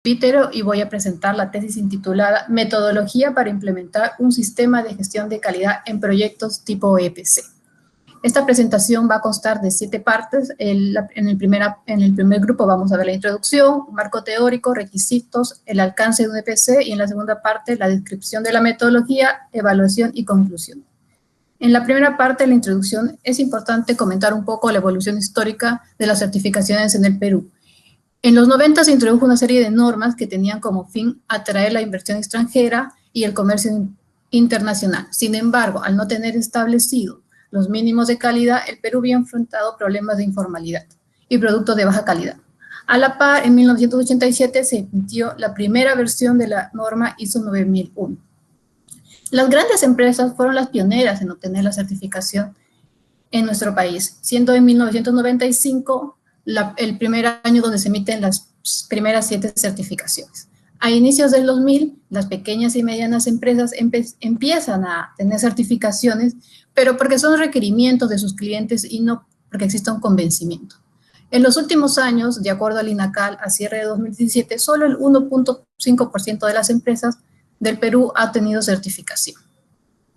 Pítero y voy a presentar la tesis intitulada Metodología para implementar un sistema de gestión de calidad en proyectos tipo EPC. Esta presentación va a constar de 7 partes. En el primer grupo vamos a ver la introducción, marco teórico, requisitos, el alcance de un EPC y en la segunda parte la descripción de la metodología, evaluación y conclusión. En la primera parte de la introducción es importante comentar un poco la evolución histórica de las certificaciones en el Perú. En los 90 se introdujo una serie de normas que tenían como fin atraer la inversión extranjera y el comercio internacional. Sin embargo, al no tener establecido los mínimos de calidad, el Perú había enfrentado problemas de informalidad y productos de baja calidad. A la par, en 1987 se emitió la primera versión de la norma ISO 9001. Las grandes empresas fueron las pioneras en obtener la certificación en nuestro país, siendo en 1995 el primer año donde se emiten las primeras 7 certificaciones. A inicios del 2000, las pequeñas y medianas empresas empiezan a tener certificaciones, pero porque son requerimientos de sus clientes y no porque exista un convencimiento. En los últimos años, de acuerdo al INACAL, a cierre de 2017, solo el 1.5% de las empresas del Perú ha tenido certificación.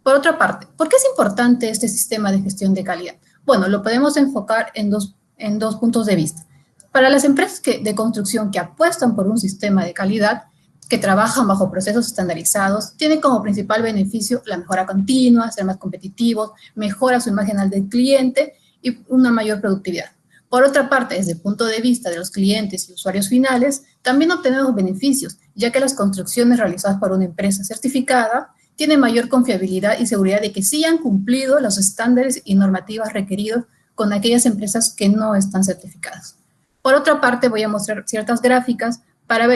Por otra parte, ¿por qué es importante este sistema de gestión de calidad? Bueno, lo podemos enfocar en dos puntos de vista. Para las empresas de construcción que apuestan por un sistema de calidad, que trabajan bajo procesos estandarizados, tienen como principal beneficio la mejora continua, ser más competitivos, mejora su imagen al del cliente y una mayor productividad. Por otra parte, desde el punto de vista de los clientes y usuarios finales, también obtenemos beneficios, ya que las construcciones realizadas por una empresa certificada tienen mayor confiabilidad y seguridad de que sí han cumplido los estándares y normativas requeridos con aquellas empresas que no están certificadas. Por otra parte, voy a mostrar ciertas gráficas para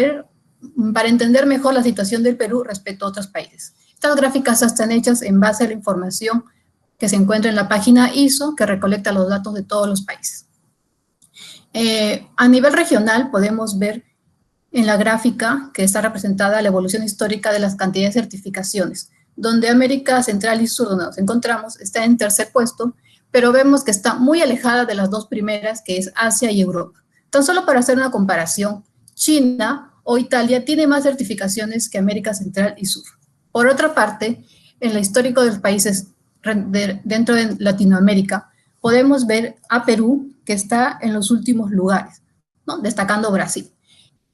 entender mejor la situación del Perú respecto a otros países. Estas gráficas están hechas en base a la información que se encuentra en la página ISO, que recolecta los datos de todos los países. A nivel regional, podemos ver en la gráfica que está representada la evolución histórica de las cantidades de certificaciones, donde América Central y Sur, donde nos encontramos, está en tercer puesto, pero vemos que está muy alejada de las 2 primeras, que es Asia y Europa. Tan solo para hacer una comparación, China o Italia tiene más certificaciones que América Central y Sur. Por otra parte, en lo histórico de los países dentro de Latinoamérica, podemos ver a Perú, que está en los últimos lugares, ¿no? Destacando Brasil.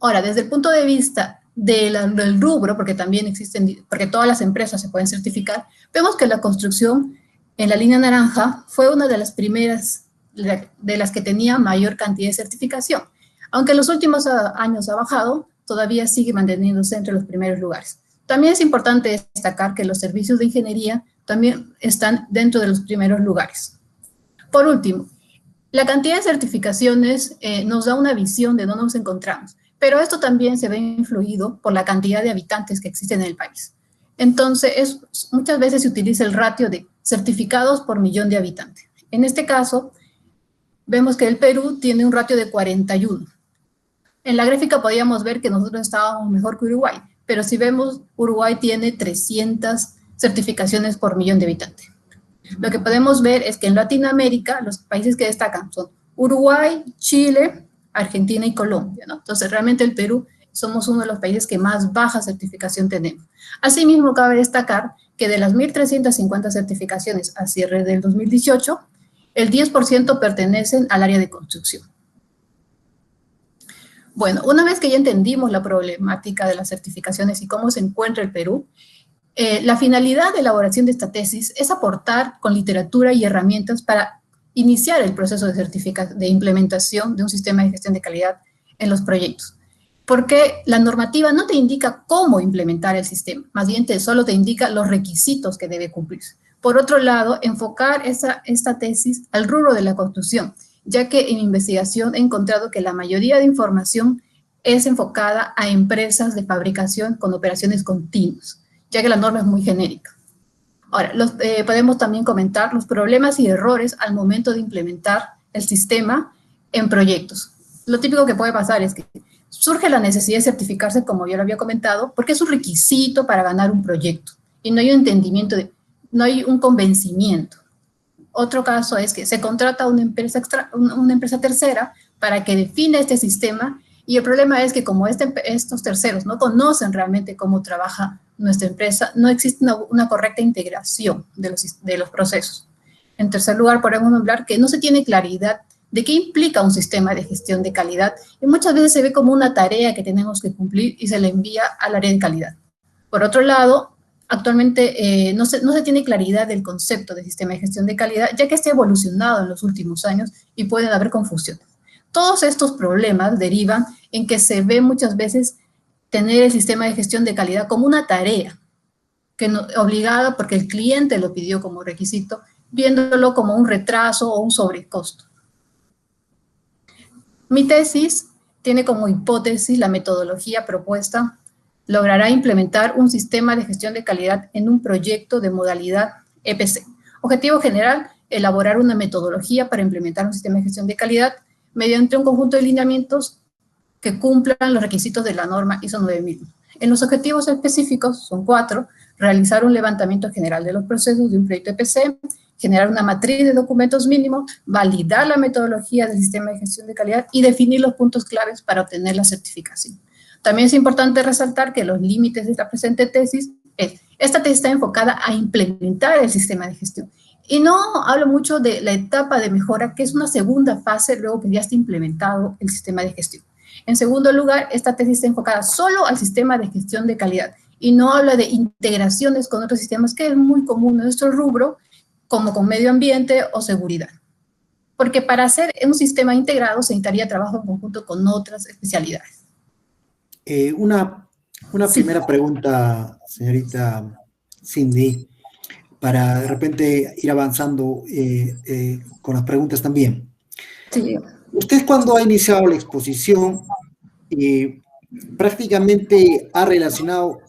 Ahora, desde el punto de vista del rubro, porque también porque todas las empresas se pueden certificar, vemos que la construcción en la línea naranja fue una de las primeras de las que tenía mayor cantidad de certificación. Aunque en los últimos años ha bajado, todavía sigue manteniéndose entre los primeros lugares. También es importante destacar que los servicios de ingeniería también están dentro de los primeros lugares. Por último, la cantidad de certificaciones nos da una visión de dónde nos encontramos, pero esto también se ve influido por la cantidad de habitantes que existen en el país. Entonces, muchas veces se utiliza el ratio de certificados por millón de habitantes. En este caso, vemos que el Perú tiene un ratio de 41. En la gráfica podíamos ver que nosotros estábamos mejor que Uruguay, pero si vemos, Uruguay tiene 300 certificaciones por millón de habitantes. Lo que podemos ver es que en Latinoamérica, los países que destacan son Uruguay, Chile, Argentina y Colombia, ¿no? Entonces, realmente el Perú somos uno de los países que más baja certificación tenemos. Asimismo, cabe destacar que de las 1.350 certificaciones a cierre del 2018, el 10% pertenecen al área de construcción. Bueno, una vez que ya entendimos la problemática de las certificaciones y cómo se encuentra el Perú, la finalidad de elaboración de esta tesis es aportar con literatura y herramientas para iniciar el proceso de implementación de un sistema de gestión de calidad en los proyectos. Porque la normativa no te indica cómo implementar el sistema, más bien solo te indica los requisitos que debe cumplirse. Por otro lado, enfocar esta tesis al rubro de la construcción, ya que en mi investigación he encontrado que la mayoría de información es enfocada a empresas de fabricación con operaciones continuas, ya que la norma es muy genérica. Ahora, podemos también comentar los problemas y errores al momento de implementar el sistema en proyectos. Lo típico que puede pasar es que surge la necesidad de certificarse, como yo lo había comentado, porque es un requisito para ganar un proyecto y no hay un entendimiento, no hay un convencimiento. Otro caso es que se contrata una empresa tercera para que defina este sistema Y el problema es que como estos terceros no conocen realmente cómo trabaja nuestra empresa, no existe una correcta integración de los procesos. En tercer lugar, podemos hablar que no se tiene claridad de qué implica un sistema de gestión de calidad y muchas veces se ve como una tarea que tenemos que cumplir y se le envía al área de calidad. Por otro lado, actualmente no se tiene claridad del concepto de sistema de gestión de calidad, ya que este ha evolucionado en los últimos años y pueden haber confusiones. Todos estos problemas derivan en que se ve muchas veces tener el sistema de gestión de calidad como una tarea que no, obligada porque el cliente lo pidió como requisito, viéndolo como un retraso o un sobrecosto. Mi tesis tiene como hipótesis la metodología propuesta logrará implementar un sistema de gestión de calidad en un proyecto de modalidad EPC. Objetivo general, elaborar una metodología para implementar un sistema de gestión de calidad mediante un conjunto de lineamientos que cumplan los requisitos de la norma ISO 9000. En los objetivos específicos, son 4, realizar un levantamiento general de los procesos de un proyecto EPC, generar una matriz de documentos mínimos, validar la metodología del sistema de gestión de calidad y definir los puntos claves para obtener la certificación. También es importante resaltar que los límites de esta presente tesis esta tesis está enfocada a implementar el sistema de gestión. Y no hablo mucho de la etapa de mejora, que es una segunda fase luego que ya está implementado el sistema de gestión. En segundo lugar, esta tesis está enfocada solo al sistema de gestión de calidad y no habla de integraciones con otros sistemas, que es muy común en nuestro rubro, como con medio ambiente o seguridad. Porque para hacer un sistema integrado se necesitaría trabajo en conjunto con otras especialidades. Una Sí. primera pregunta, señorita Cindy, para de repente ir avanzando con las preguntas también. Sí. Usted cuando ha iniciado la exposición, prácticamente ha relacionado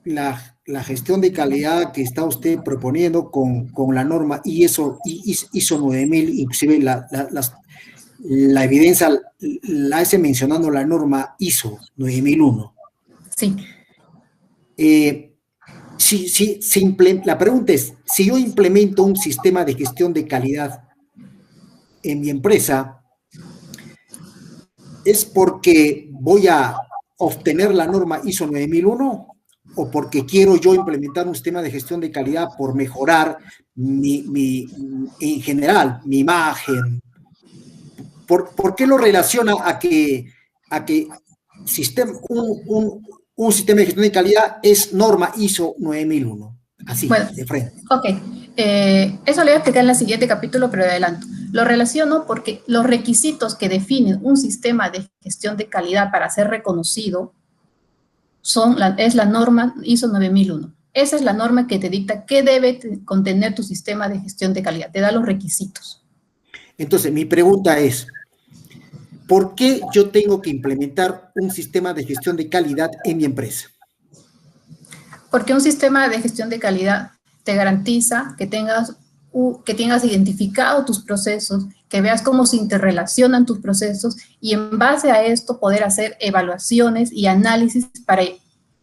la gestión de calidad que está usted proponiendo con la norma ISO 9000, inclusive la evidencia la hace mencionando la norma ISO 9001. Sí. La pregunta es, si yo implemento un sistema de gestión de calidad en mi empresa, ¿es porque voy a obtener la norma ISO 9001 o porque quiero yo implementar un sistema de gestión de calidad por mejorar en general, mi imagen? ¿Por qué lo relaciona a que un sistema de gestión de calidad es norma ISO 9001? Así, bueno, de frente. Ok, eso lo voy a explicar en el siguiente capítulo, pero de adelanto. Lo relaciono porque los requisitos que definen un sistema de gestión de calidad para ser reconocido es la norma ISO 9001. Esa es la norma que te dicta qué debe contener tu sistema de gestión de calidad, te da los requisitos. Entonces, mi pregunta es, ¿por qué yo tengo que implementar un sistema de gestión de calidad en mi empresa? Porque un sistema de gestión de calidad te garantiza que tengas identificado tus procesos, que veas cómo se interrelacionan tus procesos y en base a esto poder hacer evaluaciones y análisis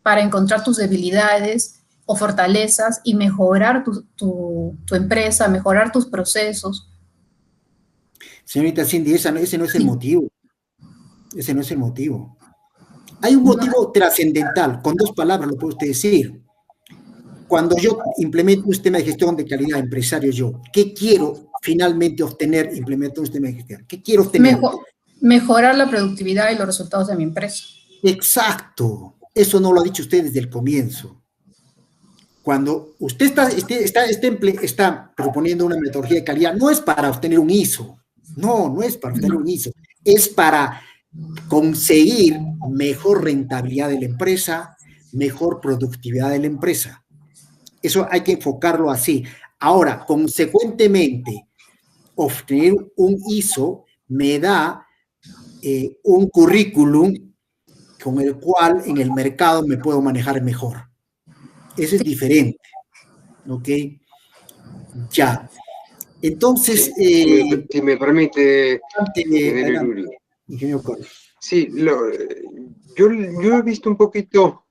para encontrar tus debilidades o fortalezas y mejorar tu empresa, mejorar tus procesos. Señorita Cindy, ese no es el motivo. Ese no es el motivo. Hay un motivo trascendental, con 2 palabras lo puede usted decir. Cuando yo implemento un sistema de gestión de calidad empresario, ¿qué quiero finalmente obtener implementando un sistema de gestión? ¿Qué quiero obtener? Mejorar la productividad y los resultados de mi empresa. Exacto. Eso no lo ha dicho usted desde el comienzo. Cuando usted está proponiendo una metodología de calidad, no es para obtener un ISO. No es para obtener un ISO. Es para conseguir mejor rentabilidad de la empresa, mejor productividad de la empresa. Eso hay que enfocarlo así. Ahora, consecuentemente, obtener un ISO me da un currículum con el cual en el mercado me puedo manejar mejor. Eso es diferente. ¿Ok? Ya. Entonces... si me permite, ingeniero Carlos. Sí, yo he visto un poquito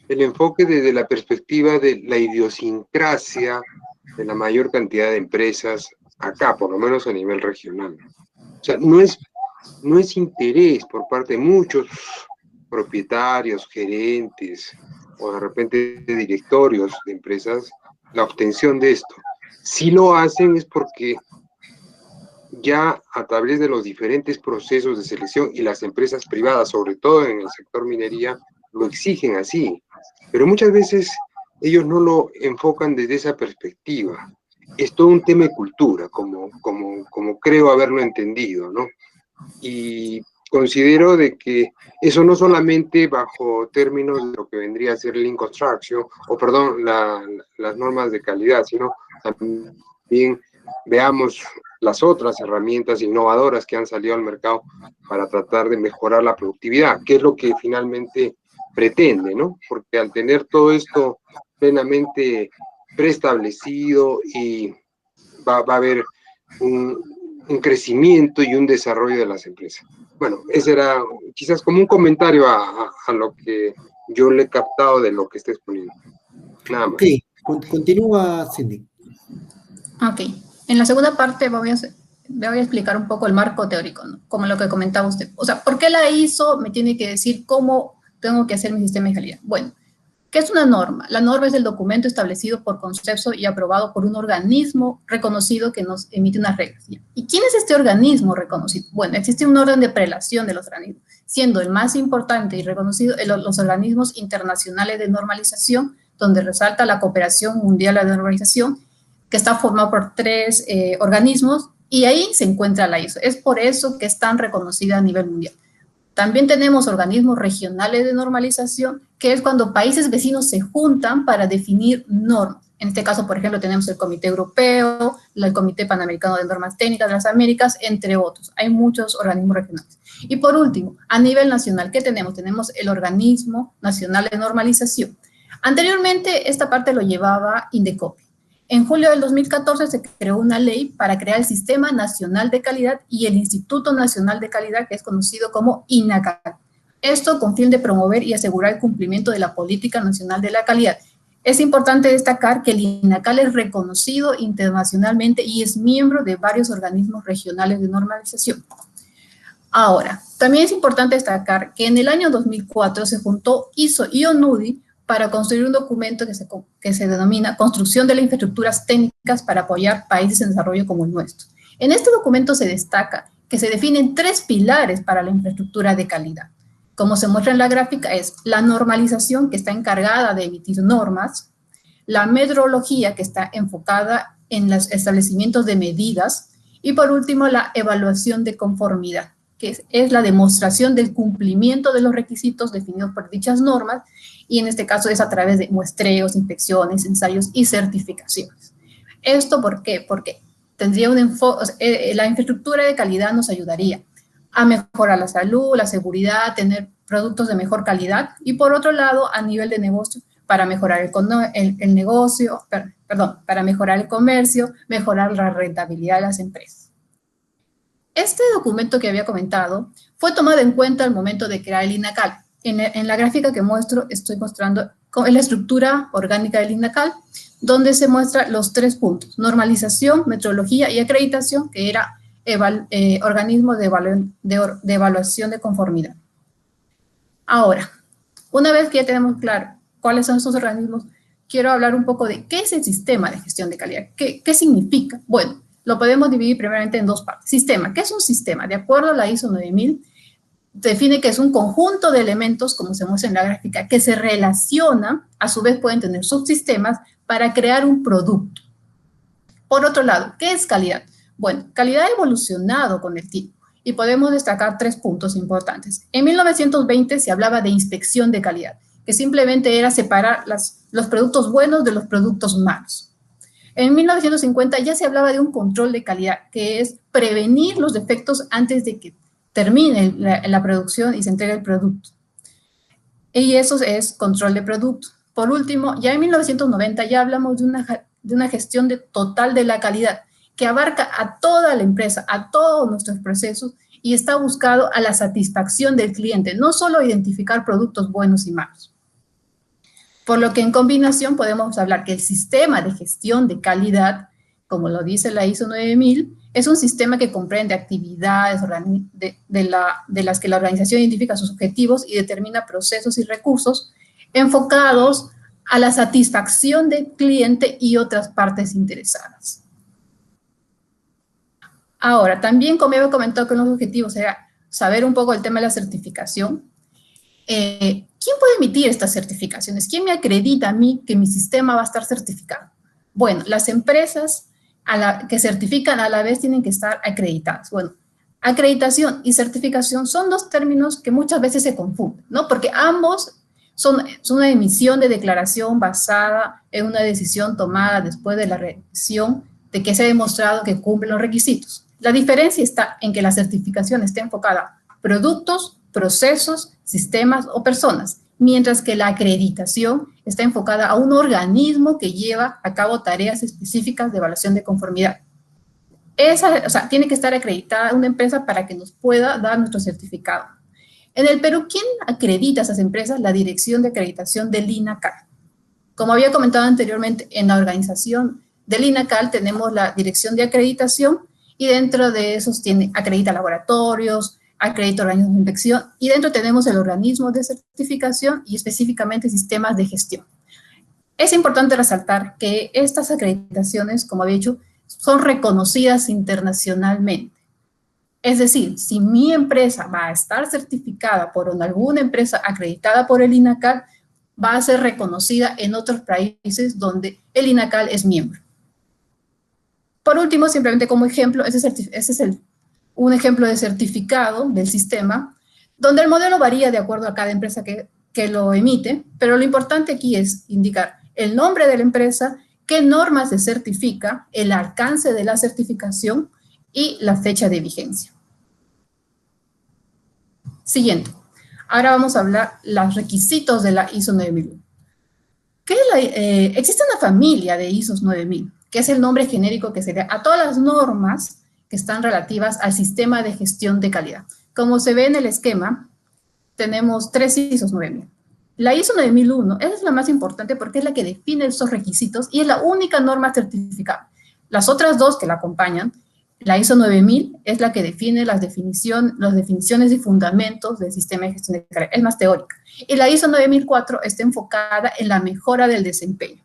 el enfoque desde la perspectiva de la idiosincrasia de la mayor cantidad de empresas acá, por lo menos a nivel regional. O sea, no es no es interés por parte de muchos propietarios, gerentes o de repente de directorios de empresas la obtención de esto. Si lo hacen es porque ya a través de los diferentes procesos de selección y las empresas privadas, sobre todo en el sector minería, lo exigen así. Pero muchas veces ellos no lo enfocan desde esa perspectiva. Es todo un tema de cultura, como creo haberlo entendido, ¿no? Y considero de que eso no solamente bajo términos de lo que vendría a ser Lean Construction, o perdón, las normas de calidad, sino también veamos las otras herramientas innovadoras que han salido al mercado para tratar de mejorar la productividad, que es lo que finalmente pretende, ¿no? Porque al tener todo esto plenamente preestablecido y va a haber un crecimiento y un desarrollo de las empresas. Bueno, ese era quizás como un comentario a lo que yo le he captado de lo que está exponiendo. Nada más. Ok, continúa, Cindy. Ok, en la segunda parte voy a explicar un poco el marco teórico, ¿no? Como lo que comentaba usted. O sea, ¿por qué la ISO me tiene que decir cómo tengo que hacer mi sistema de calidad? Bueno, ¿qué es una norma? La norma es el documento establecido por consenso y aprobado por un organismo reconocido que nos emite unas reglas. ¿Y quién es este organismo reconocido? Bueno, existe un orden de prelación de los organismos, siendo el más importante y reconocido los organismos internacionales de normalización, donde resalta la Cooperación Mundial de Normalización, que está formado por 3 organismos, y ahí se encuentra la ISO. Es por eso que es tan reconocida a nivel mundial. También tenemos organismos regionales de normalización, que es cuando países vecinos se juntan para definir normas. En este caso, por ejemplo, tenemos el Comité Europeo, el Comité Panamericano de Normas Técnicas de las Américas, entre otros. Hay muchos organismos regionales. Y por último, a nivel nacional, ¿qué tenemos? Tenemos el Organismo Nacional de Normalización. Anteriormente, esta parte lo llevaba Indecopi. En julio del 2014 se creó una ley para crear el Sistema Nacional de Calidad y el Instituto Nacional de Calidad, que es conocido como INACAL. Esto con fin de promover y asegurar el cumplimiento de la Política Nacional de la Calidad. Es importante destacar que el INACAL es reconocido internacionalmente y es miembro de varios organismos regionales de normalización. Ahora, también es importante destacar que en el año 2004 se juntó ISO y ONUDI para construir un documento que se denomina Construcción de las Infraestructuras Técnicas para apoyar países en desarrollo como el nuestro. En este documento se destaca que se definen 3 pilares para la infraestructura de calidad. Como se muestra en la gráfica, es la normalización, que está encargada de emitir normas, la metrología, que está enfocada en los establecimientos de medidas, y por último, la evaluación de conformidad, que es la demostración del cumplimiento de los requisitos definidos por dichas normas, y en este caso es a través de muestreos, inspecciones, ensayos y certificaciones. ¿Esto por qué? Porque tendría un enfoque, la infraestructura de calidad nos ayudaría a mejorar la salud, la seguridad, tener productos de mejor calidad, y por otro lado, a nivel de negocio, para mejorar el negocio, para mejorar el comercio, mejorar la rentabilidad de las empresas. Este documento que había comentado fue tomado en cuenta al momento de crear el INACAL. En la gráfica que muestro, estoy mostrando la estructura orgánica del INACAL, donde se muestran los 3 puntos: normalización, metrología y acreditación, que era organismo de evaluación de conformidad. Ahora, una vez que ya tenemos claro cuáles son estos organismos, quiero hablar un poco de qué es el sistema de gestión de calidad. ¿Qué significa? Bueno, lo podemos dividir primeramente en 2 partes. Sistema. ¿Qué es un sistema? De acuerdo a la ISO 9000, define que es un conjunto de elementos, como se muestra en la gráfica, que se relacionan, a su vez pueden tener subsistemas para crear un producto. Por otro lado, ¿qué es calidad? Bueno, calidad ha evolucionado con el tiempo y podemos destacar 3 puntos importantes. En 1920 se hablaba de inspección de calidad, que simplemente era separar los productos buenos de los productos malos. En 1950 ya se hablaba de un control de calidad, que es prevenir los defectos antes de que termine la producción y se entregue el producto. Y eso es control de producto. Por último, ya en 1990 ya hablamos de una gestión total de la calidad, que abarca a toda la empresa, a todos nuestros procesos, y está buscado a la satisfacción del cliente, no solo identificar productos buenos y malos. Por lo que en combinación podemos hablar que el sistema de gestión de calidad, como lo dice la ISO 9000, Es un sistema que comprende actividades de las que la organización identifica sus objetivos y determina procesos y recursos enfocados a la satisfacción del cliente y otras partes interesadas. Ahora, también, como había comentado con los objetivos, era saber un poco el tema de la certificación. ¿Quién puede emitir estas certificaciones? ¿Quién me acredita a mí que mi sistema va a estar certificado? Bueno, las empresas que certifican a la vez tienen que estar acreditadas. Bueno, acreditación y certificación son dos términos que muchas veces se confunden, ¿no? Porque ambos son una emisión de declaración basada en una decisión tomada después de la revisión de que se ha demostrado que cumplen los requisitos. La diferencia está en que la certificación está enfocada a productos, procesos, sistemas o personas, mientras que la acreditación está enfocada a un organismo que lleva a cabo tareas específicas de evaluación de conformidad. O sea, tiene que estar acreditada una empresa para que nos pueda dar nuestro certificado. En el Perú, ¿quién acredita a esas empresas? La Dirección de Acreditación del INACAL. Como había comentado anteriormente, en la organización del INACAL tenemos la Dirección de Acreditación y dentro de esos acredita laboratorios, acredita organismos de inspección y dentro tenemos el organismo de certificación y específicamente sistemas de gestión. Es importante resaltar que estas acreditaciones, como había dicho, son reconocidas internacionalmente. Es decir, si mi empresa va a estar certificada por alguna empresa acreditada por el INACAL, va a ser reconocida en otros países donde el INACAL es miembro. Por último, simplemente como ejemplo, ese es un ejemplo de certificado del sistema, donde el modelo varía de acuerdo a cada empresa que lo emite, pero lo importante aquí es indicar el nombre de la empresa, qué normas se certifica, el alcance de la certificación y la fecha de vigencia. Siguiente. Ahora vamos a hablar los requisitos de la ISO 9001. Existe una familia de ISOs 9000, que es el nombre genérico que se da a todas las normas que están relativas al sistema de gestión de calidad. Como se ve en el esquema, tenemos 3 ISOs 9000. La ISO 9001 es la más importante porque es la que define esos requisitos y es la única norma certificada. Las otras dos que la acompañan, la ISO 9000 es la que define las definiciones y fundamentos del sistema de gestión de calidad, es más teórica. Y la ISO 9004 está enfocada en la mejora del desempeño.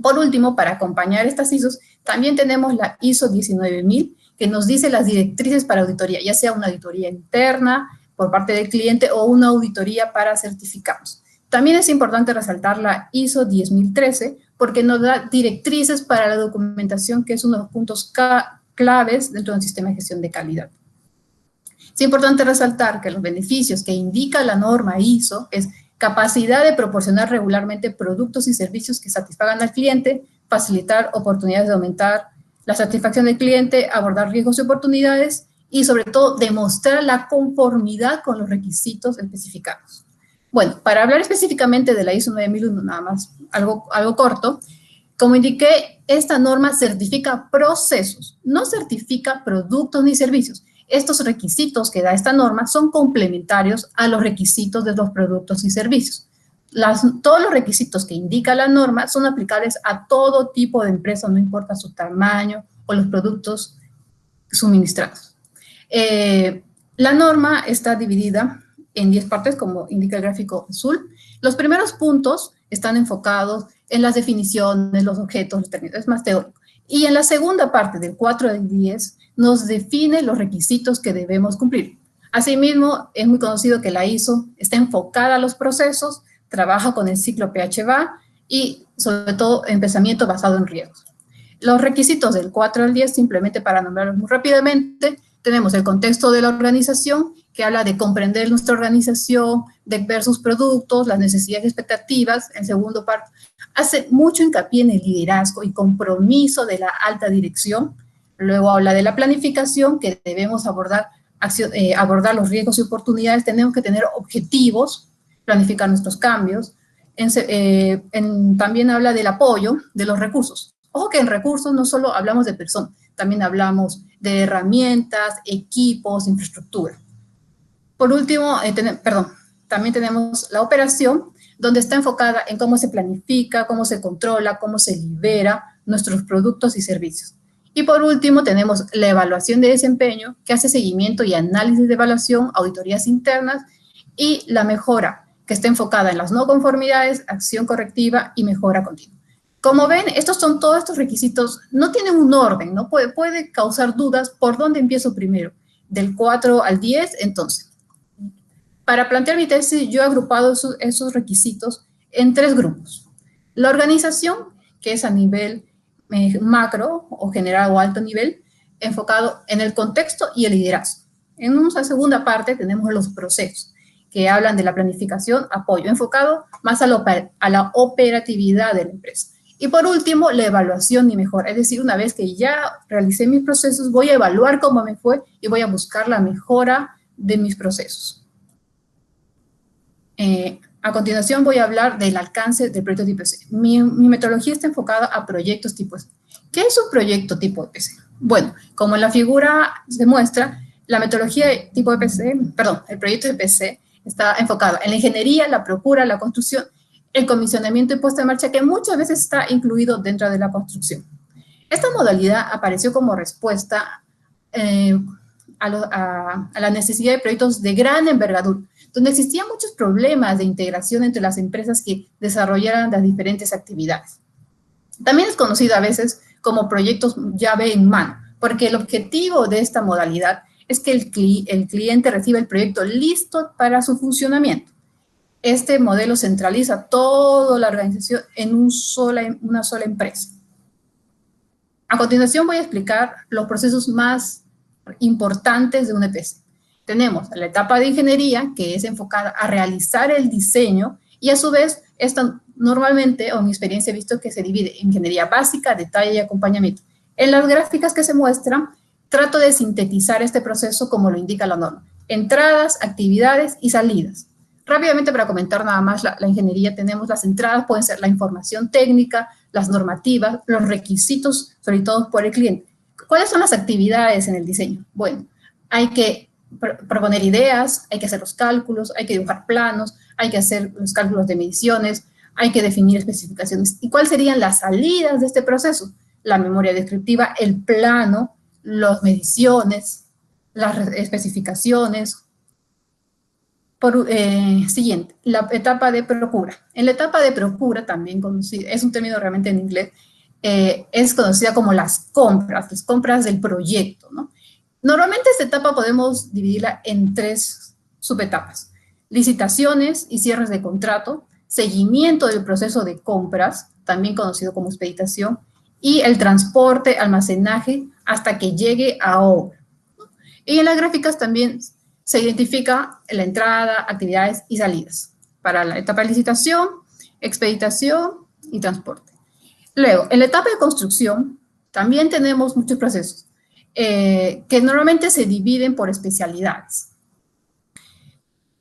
Por último, para acompañar estas ISOs, también tenemos la ISO 19000, que nos dice las directrices para auditoría, ya sea una auditoría interna por parte del cliente o una auditoría para certificados. También es importante resaltar la ISO 10013 porque nos da directrices para la documentación, que es uno de los puntos claves dentro de un sistema de gestión de calidad. Es importante resaltar que los beneficios que indica la norma ISO es capacidad de proporcionar regularmente productos y servicios que satisfagan al cliente, facilitar oportunidades de aumentar la satisfacción del cliente, abordar riesgos y oportunidades y sobre todo demostrar la conformidad con los requisitos especificados. Bueno, para hablar específicamente de la ISO 9001, nada más algo corto, como indiqué, esta norma certifica procesos, no certifica productos ni servicios. Estos requisitos que da esta norma son complementarios a los requisitos de los productos y servicios. Todos los requisitos que indica la norma son aplicables a todo tipo de empresa, no importa su tamaño o los productos suministrados. La norma está dividida en 10 partes, como indica el gráfico azul. Los primeros puntos están enfocados en las definiciones, los objetos, los términos, es más teórico. Y en la segunda parte, del 4 al 10, nos define los requisitos que debemos cumplir. Asimismo, es muy conocido que la ISO está enfocada a los procesos, trabaja con el ciclo PHVA y, sobre todo, en pensamiento basado en riesgos. Los requisitos del 4 al 10, simplemente para nombrarlos muy rápidamente, tenemos el contexto de la organización, que habla de comprender nuestra organización, de ver sus productos, las necesidades y expectativas. En segundo parte, hace mucho hincapié en el liderazgo y compromiso de la alta dirección. Luego habla de la planificación, que debemos abordar los riesgos y oportunidades. Tenemos que tener objetivos, planificar nuestros cambios. También habla del apoyo de los recursos. Ojo que en recursos no solo hablamos de personas, también hablamos de herramientas, equipos, infraestructura. Por último, también tenemos la operación, donde está enfocada en cómo se planifica, cómo se controla, cómo se libera nuestros productos y servicios. Y por último, tenemos la evaluación de desempeño, que hace seguimiento y análisis de evaluación, auditorías internas, y la mejora, que está enfocada en las no conformidades, acción correctiva y mejora continua. Como ven, todos estos requisitos no tienen un orden, ¿no? Puede causar dudas por dónde empiezo primero, del 4 al 10, entonces. Para plantear mi tesis, yo he agrupado esos requisitos en 3 grupos. La organización, que es a nivel macro o general o alto nivel, enfocado en el contexto y el liderazgo. En una segunda parte tenemos los procesos, que hablan de la planificación, apoyo, enfocado más a la operatividad de la empresa. Y por último, la evaluación y mejora, es decir, una vez que ya realicé mis procesos, voy a evaluar cómo me fue y voy a buscar la mejora de mis procesos. A continuación voy a hablar del alcance del proyecto tipo EPC. Mi metodología está enfocada a proyectos tipo EPC. ¿Qué es un proyecto tipo EPC? Bueno, como en la figura se muestra, la metodología de tipo EPC, perdón, el proyecto EPC está enfocado en la ingeniería, la procura, la construcción, el comisionamiento y puesta en marcha, que muchas veces está incluido dentro de la construcción. Esta modalidad apareció como respuesta a la necesidad de proyectos de gran envergadura, donde existían muchos problemas de integración entre las empresas que desarrollaran las diferentes actividades. También es conocido a veces como proyectos llave en mano, porque el objetivo de esta modalidad es que el cliente reciba el proyecto listo para su funcionamiento. Este modelo centraliza toda la organización en una sola empresa. A continuación voy a explicar los procesos más importantes de un EPC. Tenemos la etapa de ingeniería, que es enfocada a realizar el diseño, y a su vez, esta normalmente, o en mi experiencia he visto que se divide en ingeniería básica, detalle y acompañamiento. En las gráficas que se muestran, trato de sintetizar este proceso como lo indica la norma. Entradas, actividades y salidas. Rápidamente, para comentar nada más la ingeniería, tenemos las entradas, pueden ser la información técnica, las normativas, los requisitos solicitados por el cliente. ¿Cuáles son las actividades en el diseño? Bueno, hay que proponer ideas, hay que hacer los cálculos, hay que dibujar planos, hay que hacer los cálculos de mediciones, hay que definir especificaciones. ¿Y cuáles serían las salidas de este proceso? La memoria descriptiva, el plano, las mediciones, las especificaciones. Siguiente, la etapa de procura. En la etapa de procura, también conocida, es un término realmente en inglés, es conocida como las compras del proyecto, ¿no? Normalmente esta etapa podemos dividirla en 3 subetapas: licitaciones y cierres de contrato, seguimiento del proceso de compras, también conocido como expeditación, y el transporte, almacenaje, hasta que llegue a obra. Y en las gráficas también se identifica la entrada, actividades y salidas para la etapa de licitación, expeditación y transporte. Luego, en la etapa de construcción, también tenemos muchos procesos que normalmente se dividen por especialidades.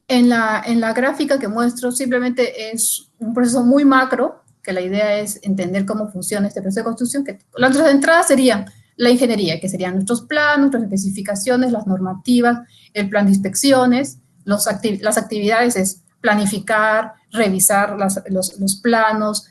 En la gráfica que muestro, simplemente es un proceso muy macro, que la idea es entender cómo funciona este proceso de construcción. Que las entradas serían la ingeniería, que serían nuestros planos, las especificaciones, las normativas, el plan de inspecciones. Las actividades es planificar, revisar los planos,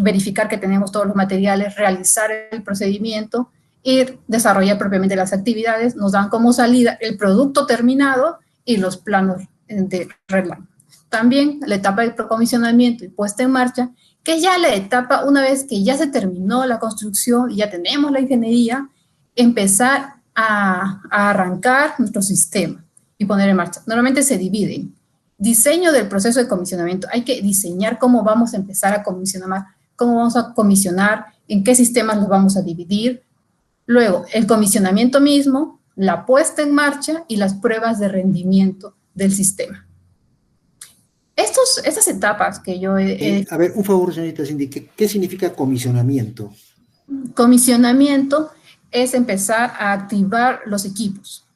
verificar que tenemos todos los materiales, realizar el procedimiento y desarrollar propiamente las actividades. Nos dan como salida el producto terminado y los planos de reglamento. También la etapa de comisionamiento y puesta en marcha, que es ya la etapa, una vez que ya se terminó la construcción y ya tenemos la ingeniería, empezar a arrancar nuestro sistema y poner en marcha. Normalmente se dividen. Diseño del proceso de comisionamiento. Hay que diseñar cómo vamos a empezar a comisionar, cómo vamos a comisionar, en qué sistemas los vamos a dividir. Luego, el comisionamiento mismo, la puesta en marcha y las pruebas de rendimiento del sistema. Estas etapas que yo a ver, un favor, señorita Cindy, ¿qué significa comisionamiento? Comisionamiento es empezar a activar los equipos.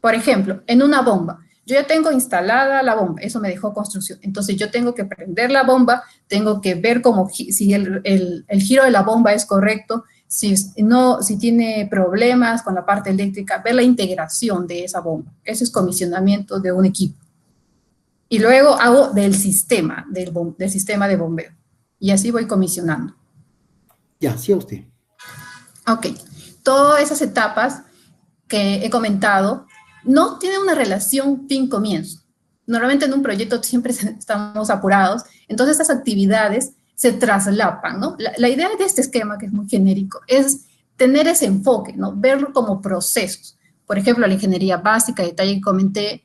Por ejemplo, en una bomba, yo ya tengo instalada la bomba, eso me dejó construcción. Entonces yo tengo que prender la bomba, tengo que ver si el giro de la bomba es correcto, si tiene problemas con la parte eléctrica, ver la integración de esa bomba. Eso es comisionamiento de un equipo. Y luego hago del sistema de bombeo. Y así voy comisionando. Ya, sí a usted. Ok, todas esas etapas que he comentado no tienen una relación fin-comienzo. Normalmente en un proyecto siempre estamos apurados, entonces estas actividades se traslapan, ¿no? La idea de este esquema, que es muy genérico, es tener ese enfoque, ¿no? Verlo como procesos. Por ejemplo, la ingeniería básica, detalle que comenté,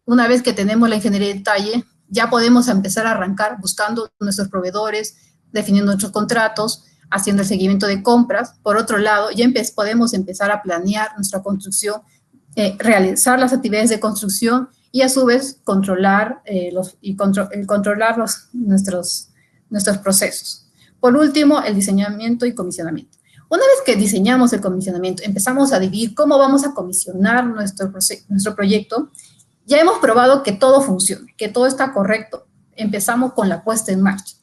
una vez que tenemos la ingeniería de detalle, ya podemos empezar a arrancar buscando nuestros proveedores, definiendo nuestros contratos, haciendo el seguimiento de compras. Por otro lado, ya podemos empezar a planear nuestra construcción, realizar las actividades de construcción y a su vez controlar, nuestros procesos. Por último, el diseñamiento y comisionamiento. Una vez que diseñamos el comisionamiento, empezamos a dividir cómo vamos a comisionar nuestro proyecto. Ya hemos probado que todo funciona, que todo está correcto. Empezamos con la puesta en marcha.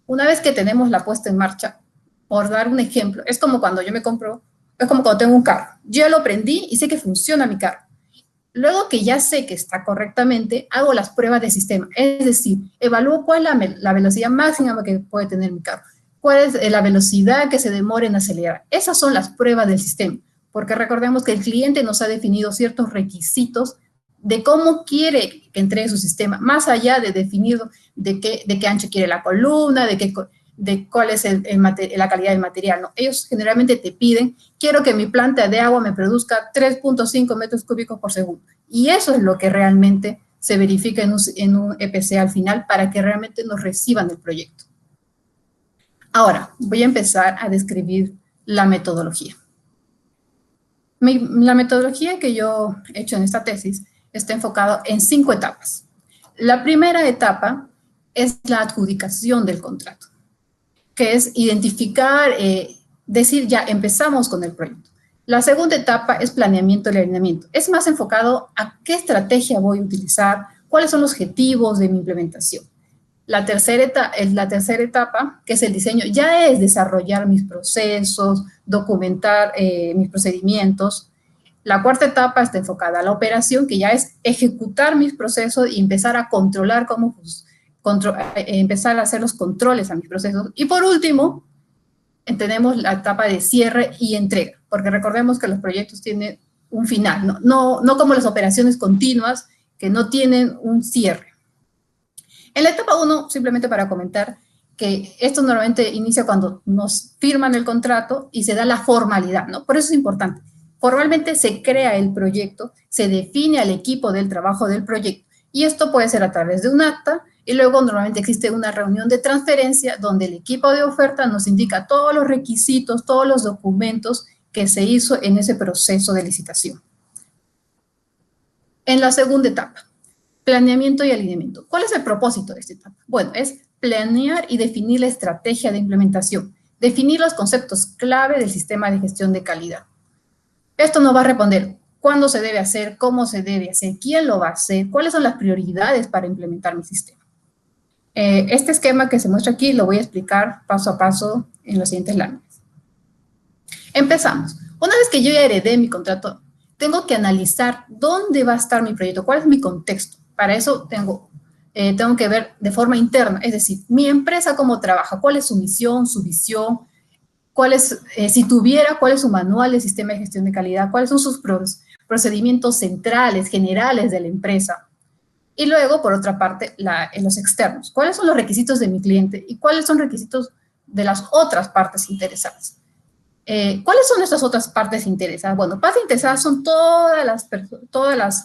Una vez que tenemos la puesta en marcha, por dar un ejemplo, es como cuando yo me compro, es como cuando tengo un carro. Yo ya lo prendí y sé que funciona mi carro. Luego que ya sé que está correctamente, hago las pruebas de sistema. Es decir, evalúo cuál es la velocidad máxima que puede tener mi carro, cuál es la velocidad que se demora en acelerar. Esas son las pruebas del sistema, porque recordemos que el cliente nos ha definido ciertos requisitos de cómo quiere que entregue su sistema, más allá de definir de qué ancho quiere la columna, de cuál es la calidad del material, ¿no? Ellos generalmente te piden, quiero que mi planta de agua me produzca 3.5 metros cúbicos por segundo. Y eso es lo que realmente se verifica en un EPC al final para que realmente nos reciban el proyecto. Ahora, voy a empezar a describir la metodología. La metodología que yo he hecho en esta tesis está enfocada en 5 etapas. La primera etapa es la adjudicación del contrato, que es identificar, decir ya empezamos con el proyecto. La segunda etapa es planeamiento y alineamiento. Es más enfocado a qué estrategia voy a utilizar, cuáles son los objetivos de mi implementación. La tercera etapa, que es el diseño, ya es desarrollar mis procesos, documentar mis procedimientos. La cuarta etapa está enfocada a la operación, que ya es ejecutar mis procesos y empezar a controlar empezar a hacer los controles a mis procesos. Y por último, tenemos la etapa de cierre y entrega, porque recordemos que los proyectos tienen un final, no como las operaciones continuas que no tienen un cierre. En la etapa 1, simplemente para comentar que esto normalmente inicia cuando nos firman el contrato y se da la formalidad, ¿no? Por eso es importante. Formalmente se crea el proyecto, se define al equipo del trabajo del proyecto, y esto puede ser a través de un acta, y luego normalmente existe una reunión de transferencia donde el equipo de oferta nos indica todos los requisitos, todos los documentos que se hizo en ese proceso de licitación. En la segunda etapa, planeamiento y alineamiento. ¿Cuál es el propósito de esta etapa? Bueno, es planear y definir la estrategia de implementación, definir los conceptos clave del sistema de gestión de calidad. Esto nos va a responder cuándo se debe hacer, cómo se debe hacer, quién lo va a hacer, cuáles son las prioridades para implementar mi sistema. Este esquema que se muestra aquí lo voy a explicar paso a paso en los siguientes láminas. Empezamos. Una vez que yo ya heredé mi contrato, tengo que analizar dónde va a estar mi proyecto, cuál es mi contexto. Para eso tengo que ver de forma interna, es decir, mi empresa cómo trabaja, cuál es su misión, su visión, cuál es su manual de sistema de gestión de calidad, cuáles son sus procedimientos centrales, generales de la empresa. Y luego, por otra parte, en los externos. ¿Cuáles son los requisitos de mi cliente y cuáles son requisitos de las otras partes interesadas? ¿Cuáles son estas otras partes interesadas? Bueno, partes interesadas son todas las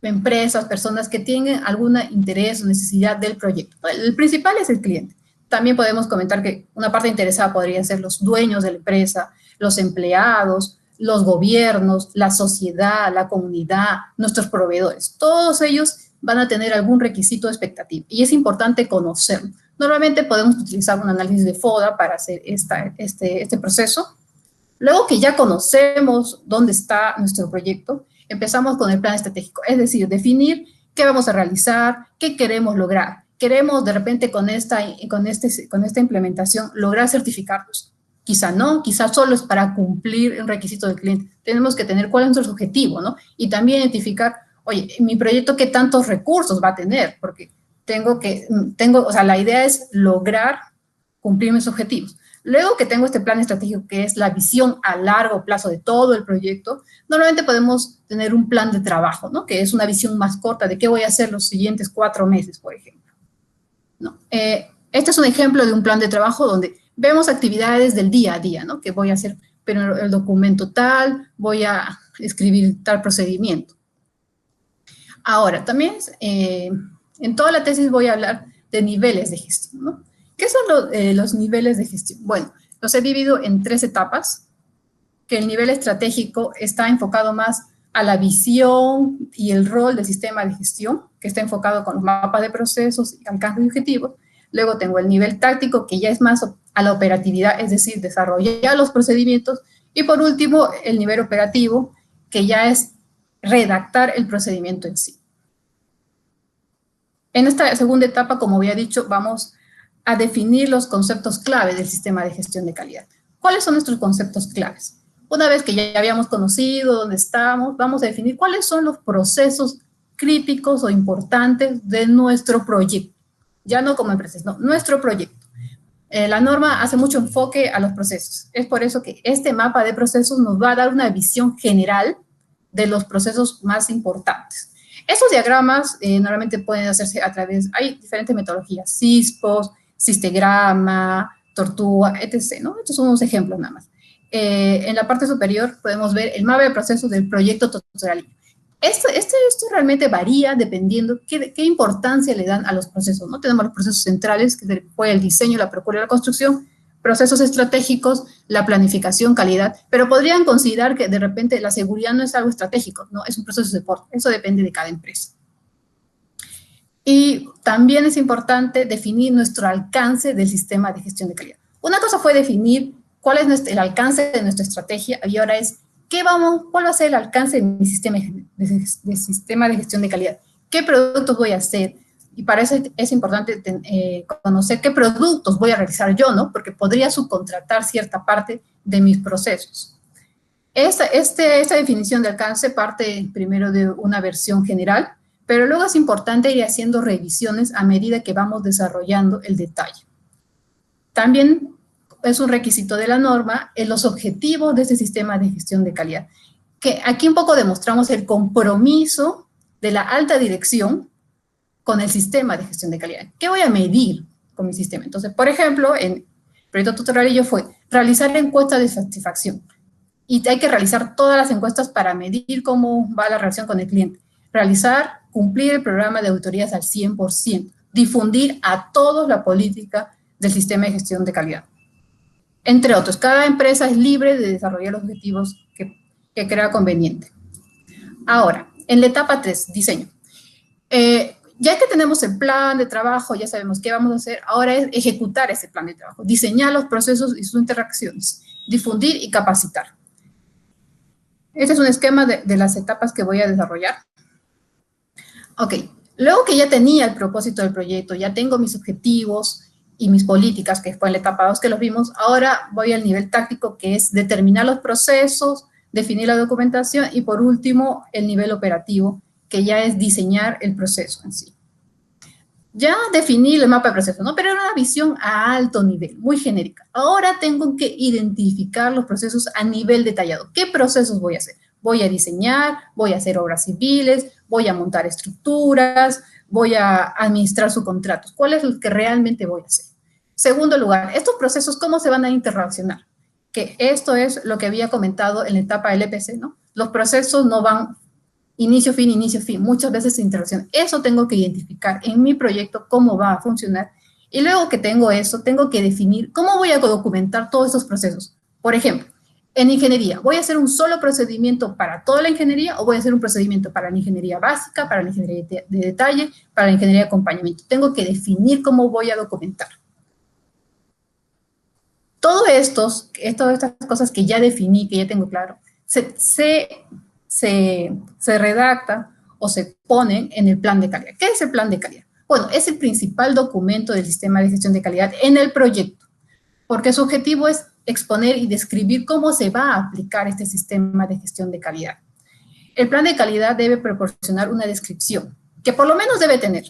empresas, personas que tienen algún interés o necesidad del proyecto. El principal es el cliente. También podemos comentar que una parte interesada podrían ser los dueños de la empresa, los empleados, los gobiernos, la sociedad, la comunidad, nuestros proveedores. Todos ellos van a tener algún requisito expectativo y es importante conocerlo. Normalmente podemos utilizar un análisis de FODA para hacer este proceso. Luego que ya conocemos dónde está nuestro proyecto, empezamos con el plan estratégico, es decir, definir qué vamos a realizar, qué queremos lograr. Queremos de repente con esta implementación lograr certificarlos. Quizá no, quizá solo es para cumplir un requisito del cliente. Tenemos que tener cuál es nuestro objetivo, ¿no? Y también identificar, oye, mi proyecto, ¿qué tantos recursos va a tener? Porque la idea es lograr cumplir mis objetivos. Luego que tengo este plan estratégico, que es la visión a largo plazo de todo el proyecto, normalmente podemos tener un plan de trabajo, ¿no? Que es una visión más corta de qué voy a hacer los siguientes 4 meses, por ejemplo, ¿no? Este es un ejemplo de un plan de trabajo donde vemos actividades del día a día, ¿no? Que voy a hacer, pero el documento tal, voy a escribir tal procedimiento. Ahora, también en toda la tesis voy a hablar de niveles de gestión, ¿no? ¿Qué son los niveles de gestión? Bueno, los he dividido en 3 etapas, que el nivel estratégico está enfocado más a la visión y el rol del sistema de gestión, que está enfocado con los mapas de procesos y alcance de objetivos. Luego tengo el nivel táctico, que ya es más a la operatividad, es decir, desarrollar los procedimientos. Y por último, el nivel operativo, que ya es redactar el procedimiento en sí. En esta segunda etapa, como había dicho, vamos a definir los conceptos clave del sistema de gestión de calidad. ¿Cuáles son nuestros conceptos claves? Una vez que ya habíamos conocido dónde estamos, vamos a definir cuáles son los procesos críticos o importantes de nuestro proyecto. Ya no como empresas, no, nuestro proyecto. La norma hace mucho enfoque a los procesos. Es por eso que este mapa de procesos nos va a dar una visión general de los procesos más importantes. Estos diagramas normalmente pueden hacerse a través, hay diferentes metodologías, CISPOS, Cistegrama, Tortuga, etc., ¿no? Estos son unos ejemplos nada más. En la parte superior podemos ver el mapa de procesos del proyecto total. Esto realmente varía dependiendo qué importancia le dan a los procesos, ¿no? Tenemos los procesos centrales, que fue el diseño, la procura y la construcción, procesos estratégicos, la planificación, calidad, pero podrían considerar que de repente la seguridad no es algo estratégico, ¿no? Es un proceso de soporte, eso depende de cada empresa. Y también es importante definir nuestro alcance del sistema de gestión de calidad. Una cosa fue definir cuál es el alcance de nuestra estrategia y ahora es cuál va a ser el alcance de mi sistema de gestión de calidad. ¿Qué productos voy a hacer? Y para eso es importante conocer qué productos voy a realizar yo, ¿no? Porque podría subcontratar cierta parte de mis procesos. Esta definición de alcance parte primero de una versión general, pero luego es importante ir haciendo revisiones a medida que vamos desarrollando el detalle. También es un requisito de la norma en los objetivos de este sistema de gestión de calidad, que aquí un poco demostramos el compromiso de la alta dirección con el sistema de gestión de calidad. ¿Qué voy a medir con mi sistema? Entonces, por ejemplo, en el proyecto tutorial fue realizar encuestas de satisfacción. Y hay que realizar todas las encuestas para medir cómo va la relación con el cliente. Cumplir el programa de auditorías al 100%. Difundir a todos la política del sistema de gestión de calidad. Entre otros, cada empresa es libre de desarrollar los objetivos que crea conveniente. Ahora, en la etapa 3, diseño. Ya que tenemos el plan de trabajo, ya sabemos qué vamos a hacer, ahora es ejecutar ese plan de trabajo, diseñar los procesos y sus interacciones, difundir y capacitar. Este es un esquema de las etapas que voy a desarrollar. Ok, luego que ya tenía el propósito del proyecto, ya tengo mis objetivos y mis políticas, que fue en la etapa 2 que los vimos, ahora voy al nivel táctico, que es determinar los procesos, definir la documentación y por último el nivel operativo, que ya es diseñar el proceso en sí. Ya definí el mapa de procesos, ¿no? Pero era una visión a alto nivel, muy genérica. Ahora tengo que identificar los procesos a nivel detallado. ¿Qué procesos voy a hacer? Voy a diseñar, voy a hacer obras civiles, voy a montar estructuras, voy a administrar subcontratos. ¿Cuál es lo que realmente voy a hacer? Segundo lugar, estos procesos, ¿cómo se van a interrelacionar? Que esto es lo que había comentado en la etapa del EPC, ¿no? Los procesos no van inicio, fin, muchas veces se interrelacionan. Eso tengo que identificar en mi proyecto cómo va a funcionar. Y luego que tengo eso, tengo que definir cómo voy a documentar todos estos procesos. Por ejemplo, en ingeniería, ¿voy a hacer un solo procedimiento para toda la ingeniería o voy a hacer un procedimiento para la ingeniería básica, para la ingeniería de detalle, para la ingeniería de acompañamiento? Tengo que definir cómo voy a documentar. Todas estas cosas que ya definí, que ya tengo claro, se redacta o se ponen en el plan de calidad. ¿Qué es el plan de calidad? Bueno, es el principal documento del sistema de gestión de calidad en el proyecto, porque su objetivo es exponer y describir cómo se va a aplicar este sistema de gestión de calidad. El plan de calidad debe proporcionar una descripción, que por lo menos debe tener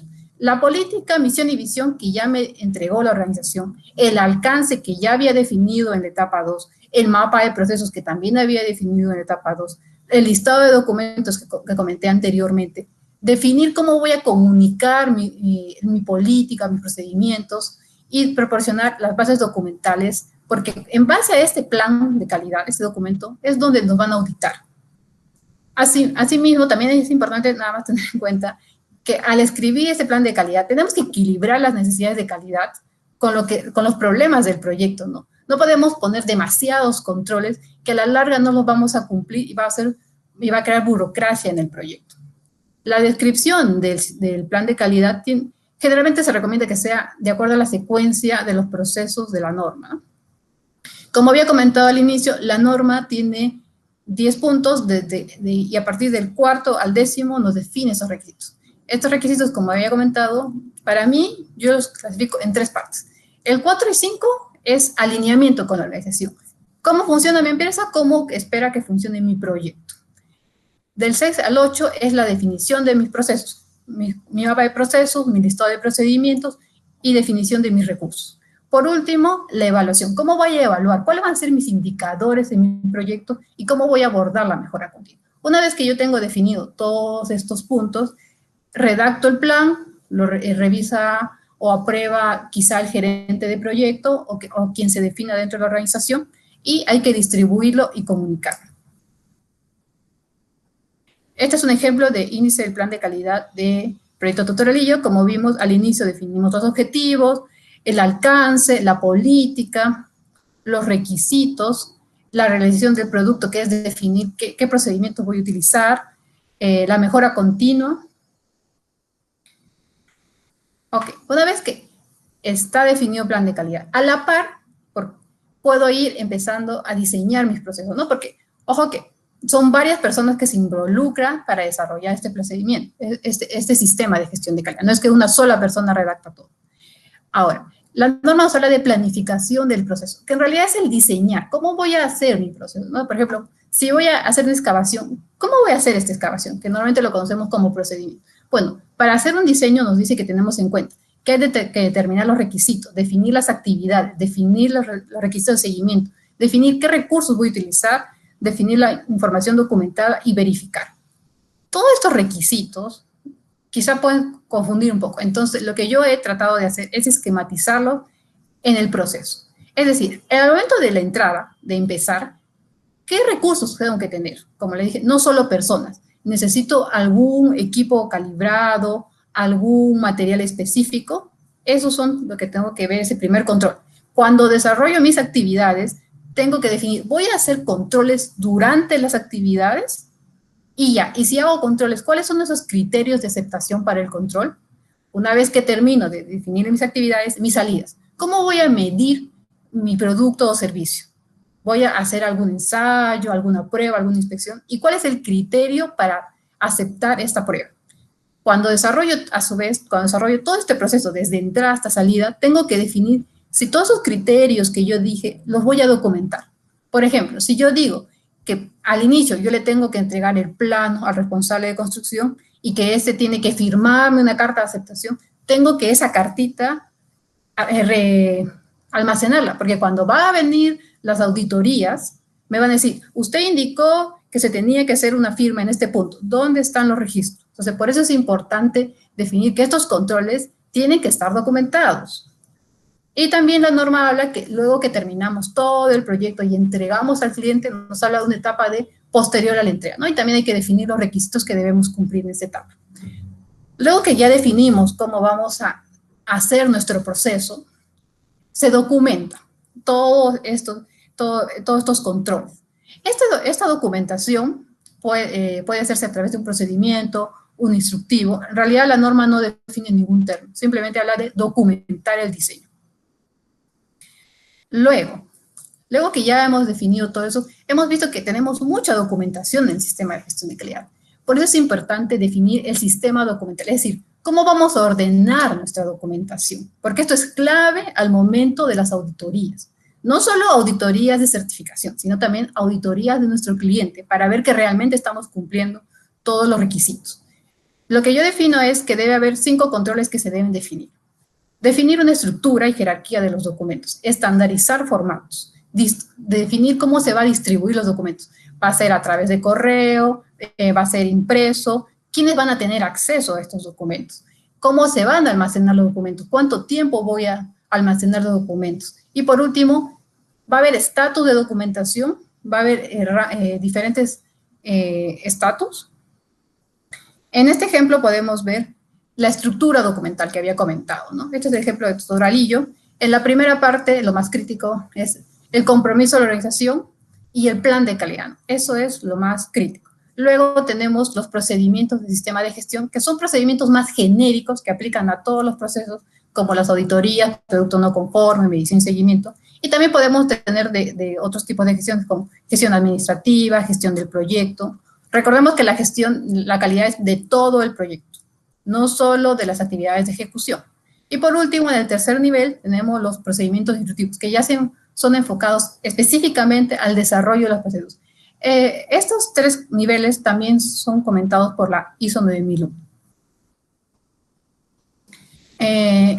la política, misión y visión que ya me entregó la organización, el alcance que ya había definido en la etapa 2, el mapa de procesos que también había definido en la etapa 2, el listado de documentos que comenté anteriormente, definir cómo voy a comunicar mi política, mis procedimientos y proporcionar las bases documentales, porque en base a este plan de calidad, este documento, es donde nos van a auditar. Asimismo, también es importante nada más tener en cuenta que al escribir este plan de calidad, tenemos que equilibrar las necesidades de calidad con los problemas del proyecto, ¿no? No podemos poner demasiados controles que a la larga no los vamos a cumplir y va a crear burocracia en el proyecto. La descripción del plan de calidad generalmente se recomienda que sea de acuerdo a la secuencia de los procesos de la norma. Como había comentado al inicio, la norma tiene 10 puntos y a partir del 4º al 10º nos define esos requisitos. Estos requisitos, como había comentado, para mí yo los clasifico en 3 partes. El 4 y 5 es alineamiento con la organización. ¿Cómo funciona mi empresa? ¿Cómo espera que funcione mi proyecto? Del 6 al 8 es la definición de mis procesos, mi mapa de procesos, mi listado de procedimientos y definición de mis recursos. Por último, la evaluación. ¿Cómo voy a evaluar? ¿Cuáles van a ser mis indicadores en mi proyecto? ¿Y cómo voy a abordar la mejora continua? Una vez que yo tengo definido todos estos puntos, redacto el plan, lo revisa o aprueba quizá el gerente de proyecto o quien se defina dentro de la organización, y hay que distribuirlo y comunicarlo. Este es un ejemplo de índice del plan de calidad de Proyecto Tutoralillo. Como vimos al inicio, definimos los objetivos, el alcance, la política, los requisitos, la realización del producto, que es definir qué procedimientos voy a utilizar, la mejora continua. Ok, una vez que está definido el plan de calidad, a la par, puedo ir empezando a diseñar mis procesos, ¿no? Porque, ojo que son varias personas que se involucran para desarrollar este procedimiento, este sistema de gestión de calidad. No es que una sola persona redacta todo. Ahora, la norma nos habla de planificación del proceso, que en realidad es el diseñar. ¿Cómo voy a hacer mi proceso? ¿No? Por ejemplo, si voy a hacer una excavación, ¿cómo voy a hacer esta excavación? Que normalmente lo conocemos como procedimiento. Bueno, para hacer un diseño nos dice que tenemos en cuenta que hay que determinar los requisitos, definir las actividades, definir los requisitos de seguimiento, definir qué recursos voy a utilizar, definir la información documentada y verificar. Todos estos requisitos quizá pueden confundir un poco. Entonces, lo que yo he tratado de hacer es esquematizarlo en el proceso. Es decir, al momento de la entrada, de empezar, ¿qué recursos tengo que tener? Como le dije, no solo personas. Necesito algún equipo calibrado, algún material específico. Esos son lo que tengo que ver, ese primer control. Cuando desarrollo mis actividades, tengo que definir, ¿voy a hacer controles durante las actividades? Y ya, y si hago controles, ¿cuáles son esos criterios de aceptación para el control? Una vez que termino de definir mis actividades, mis salidas, ¿cómo voy a medir mi producto o servicio? ¿Voy a hacer algún ensayo, alguna prueba, alguna inspección? ¿Y cuál es el criterio para aceptar esta prueba? Cuando desarrollo, a su vez, cuando desarrollo todo este proceso, desde entrada hasta salida, tengo que definir si todos esos criterios que yo dije los voy a documentar. Por ejemplo, si yo digo que al inicio yo le tengo que entregar el plano al responsable de construcción y que éste tiene que firmarme una carta de aceptación, tengo que esa cartita almacenarla, porque cuando va a venir las auditorías, me van a decir, usted indicó que se tenía que hacer una firma en este punto, ¿dónde están los registros? Entonces, por eso es importante definir que estos controles tienen que estar documentados. Y también la norma habla que luego que terminamos todo el proyecto y entregamos al cliente, nos habla de una etapa de posterior a la entrega, ¿no? Y también hay que definir los requisitos que debemos cumplir en esta etapa. Luego que ya definimos cómo vamos a hacer nuestro proceso, se documenta todos estos controles. Esta documentación puede hacerse a través de un procedimiento, un instructivo. En realidad la norma no define ningún término, simplemente habla de documentar el diseño. Luego que ya hemos definido todo eso, hemos visto que tenemos mucha documentación en el sistema de gestión de calidad. Por eso es importante definir el sistema documental, es decir, cómo vamos a ordenar nuestra documentación, porque esto es clave al momento de las auditorías. No solo auditorías de certificación, sino también auditorías de nuestro cliente, para ver que realmente estamos cumpliendo todos los requisitos. Lo que yo defino es que debe haber 5 controles que se deben definir. Definir una estructura y jerarquía de los documentos, estandarizar formatos, definir cómo se va a distribuir los documentos. Va a ser a través de correo, va a ser impreso, quiénes van a tener acceso a estos documentos, cómo se van a almacenar los documentos, cuánto tiempo voy a almacenar los documentos. Y por último, va a haber estatus de documentación, va a haber diferentes estatus. En este ejemplo podemos ver la estructura documental que había comentado, ¿no? Este es el ejemplo de tutorialillo. En la primera parte, lo más crítico es el compromiso de la organización y el plan de calidad. Eso es lo más crítico. Luego tenemos los procedimientos del sistema de gestión, que son procedimientos más genéricos que aplican a todos los procesos, como las auditorías, producto no conforme, medición y seguimiento. Y también podemos tener de otros tipos de gestiones, como gestión administrativa, gestión del proyecto. Recordemos que la gestión, la calidad es de todo el proyecto, no solo de las actividades de ejecución. Y por último, en el tercer nivel, tenemos los procedimientos instructivos, que ya son enfocados específicamente al desarrollo de los procesos. Estos 3 niveles también son comentados por la ISO 9001.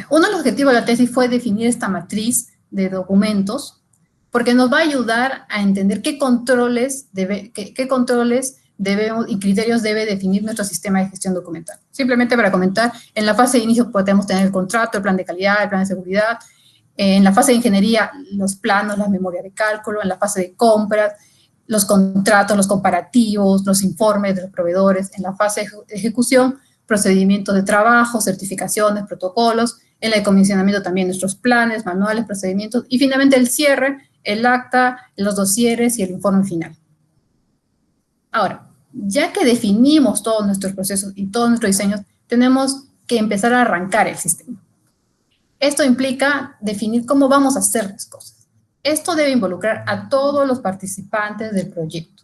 Uno de los objetivos de la tesis fue definir esta matriz de documentos, porque nos va a ayudar a entender qué controles debemos y criterios debe definir nuestro sistema de gestión documental. Simplemente para comentar, en la fase de inicio podemos tener el contrato, el plan de calidad, el plan de seguridad. En la fase de ingeniería, los planos, la memoria de cálculo. En la fase de compras, los contratos, los comparativos, los informes de los proveedores. En la fase de ejecución, procedimientos de trabajo, certificaciones, protocolos. En el comisionamiento también nuestros planes, manuales, procedimientos. Y finalmente el cierre, el acta, los dosieres y el informe final. Ahora, ya que definimos todos nuestros procesos y todos nuestros diseños, tenemos que empezar a arrancar el sistema. Esto implica definir cómo vamos a hacer las cosas. Esto debe involucrar a todos los participantes del proyecto.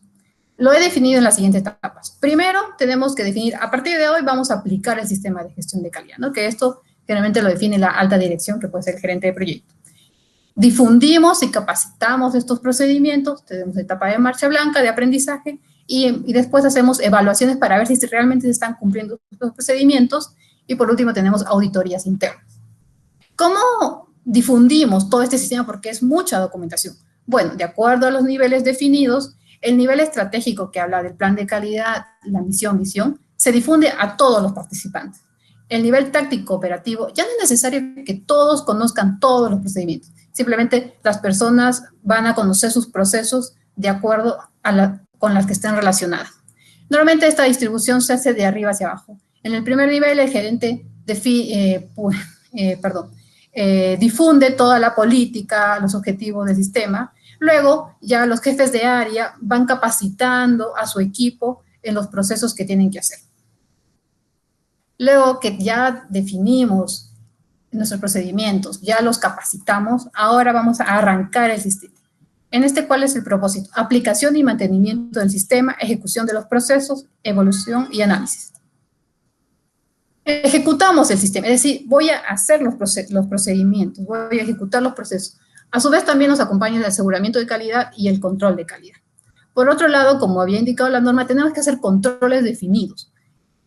Lo he definido en las siguientes etapas. Primero, tenemos que definir, a partir de hoy vamos a aplicar el sistema de gestión de calidad, ¿no? Que esto generalmente lo define la alta dirección, que puede ser el gerente de proyecto. Difundimos y capacitamos estos procedimientos, tenemos etapa de marcha blanca, de aprendizaje, y después hacemos evaluaciones para ver si realmente se están cumpliendo los procedimientos, y por último tenemos auditorías internas. ¿Cómo difundimos todo este sistema? Porque es mucha documentación. Bueno, de acuerdo a los niveles definidos, el nivel estratégico que habla del plan de calidad, la misión, visión, se difunde a todos los participantes. El nivel táctico operativo, ya no es necesario que todos conozcan todos los procedimientos. Simplemente las personas van a conocer sus procesos de acuerdo con las que estén relacionadas. Normalmente esta distribución se hace de arriba hacia abajo. En el primer nivel, el gerente difunde toda la política, los objetivos del sistema. Luego, ya los jefes de área van capacitando a su equipo en los procesos que tienen que hacer. Luego que ya definimos nuestros procedimientos, ya los capacitamos, ahora vamos a arrancar el sistema. ¿Cuál es el propósito? Aplicación y mantenimiento del sistema, ejecución de los procesos, evolución y análisis. Ejecutamos el sistema, es decir, voy a hacer los procedimientos, voy a ejecutar los procesos. A su vez también nos acompaña el aseguramiento de calidad y el control de calidad. Por otro lado, como había indicado la norma, tenemos que hacer controles definidos,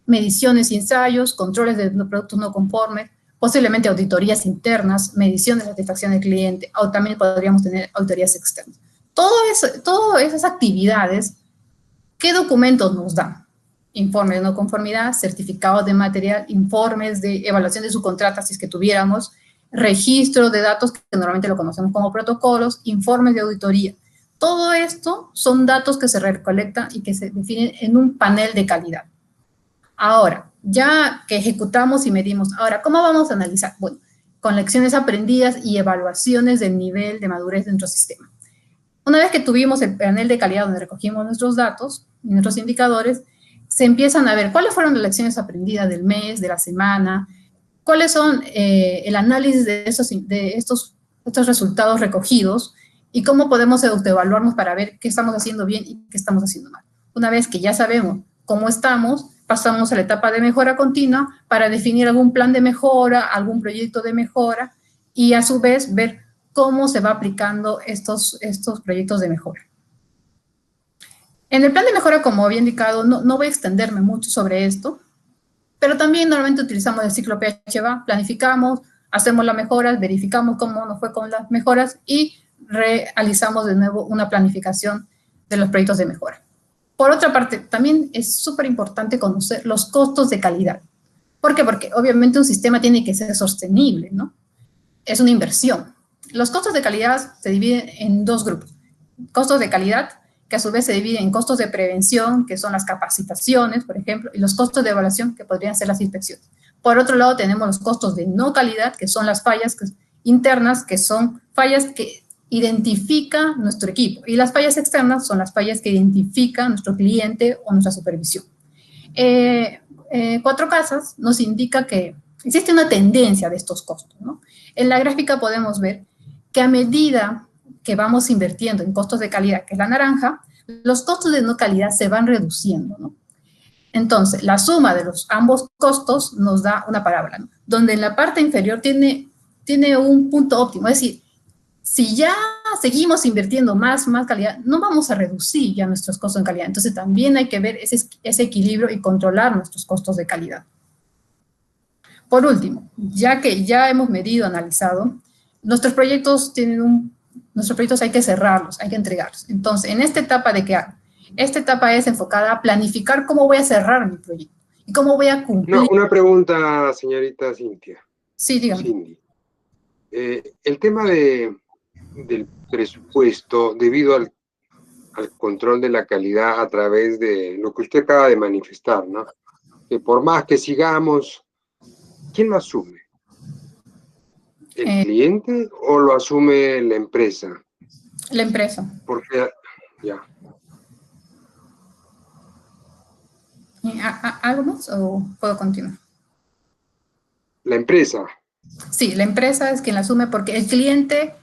mediciones y ensayos, controles de productos no conformes, posiblemente auditorías internas, medición de satisfacción del cliente, o también podríamos tener auditorías externas. Todas esas actividades, ¿qué documentos nos dan? Informes de no conformidad, certificados de material, informes de evaluación de subcontrata, si es que tuviéramos, registro de datos, que normalmente lo conocemos como protocolos, informes de auditoría. Todo esto son datos que se recolectan y que se definen en un panel de calidad. Ahora, ya que ejecutamos y medimos, ahora, ¿cómo vamos a analizar? Bueno, con lecciones aprendidas y evaluaciones del nivel de madurez de nuestro sistema. Una vez que tuvimos el panel de calidad donde recogimos nuestros datos y nuestros indicadores, se empiezan a ver cuáles fueron las lecciones aprendidas del mes, de la semana, cuáles son el análisis de estos resultados recogidos y cómo podemos autoevaluarnos para ver qué estamos haciendo bien y qué estamos haciendo mal. Una vez que ya sabemos cómo estamos, pasamos a la etapa de mejora continua para definir algún plan de mejora, algún proyecto de mejora y a su vez ver cómo se va aplicando estos proyectos de mejora. En el plan de mejora, como había indicado, no voy a extenderme mucho sobre esto, Pero también normalmente utilizamos el ciclo PHVA, planificamos, hacemos las mejoras, verificamos cómo nos fue con las mejoras y realizamos de nuevo una planificación de los proyectos de mejora. Por otra parte, también es súper importante conocer los costos de calidad. ¿Por qué? Porque obviamente un sistema tiene que ser sostenible, ¿no? Es una inversión. Los costos de calidad se dividen en dos grupos. Costos de calidad, que a su vez se dividen en costos de prevención, que son las capacitaciones, por ejemplo, y los costos de evaluación, que podrían ser las inspecciones. Por otro lado, tenemos los costos de no calidad, que son las fallas internas, que son fallas que identifica nuestro equipo. Y las fallas externas son las fallas que identifica nuestro cliente o nuestra supervisión. Cuatro Casas nos indica que existe una tendencia de estos costos, ¿no? En la gráfica podemos ver que a medida que vamos invirtiendo en costos de calidad, que es la naranja, los costos de no calidad se van reduciendo, ¿no? Entonces, la suma de ambos costos nos da una parábola, ¿no? Donde en la parte inferior tiene un punto óptimo, es decir, si ya seguimos invirtiendo más calidad, no vamos a reducir ya nuestros costos de calidad. Entonces, también hay que ver ese equilibrio y controlar nuestros costos de calidad. Por último, ya que ya hemos medido, analizado, nuestros proyectos hay que cerrarlos, hay que entregarlos. Entonces, en esta etapa esta etapa es enfocada a planificar cómo voy a cerrar mi proyecto y cómo voy a cumplir. No, una pregunta, señorita Cintia. Sí, dígame. Cindy. El tema del presupuesto, debido al control de la calidad a través de lo que usted acaba de manifestar, ¿no? Que por más que sigamos, ¿quién lo asume? ¿El cliente o lo asume la empresa? La empresa. Porque, ya. ¿Algo más o puedo continuar? La empresa. Sí, la empresa es quien la asume porque el cliente,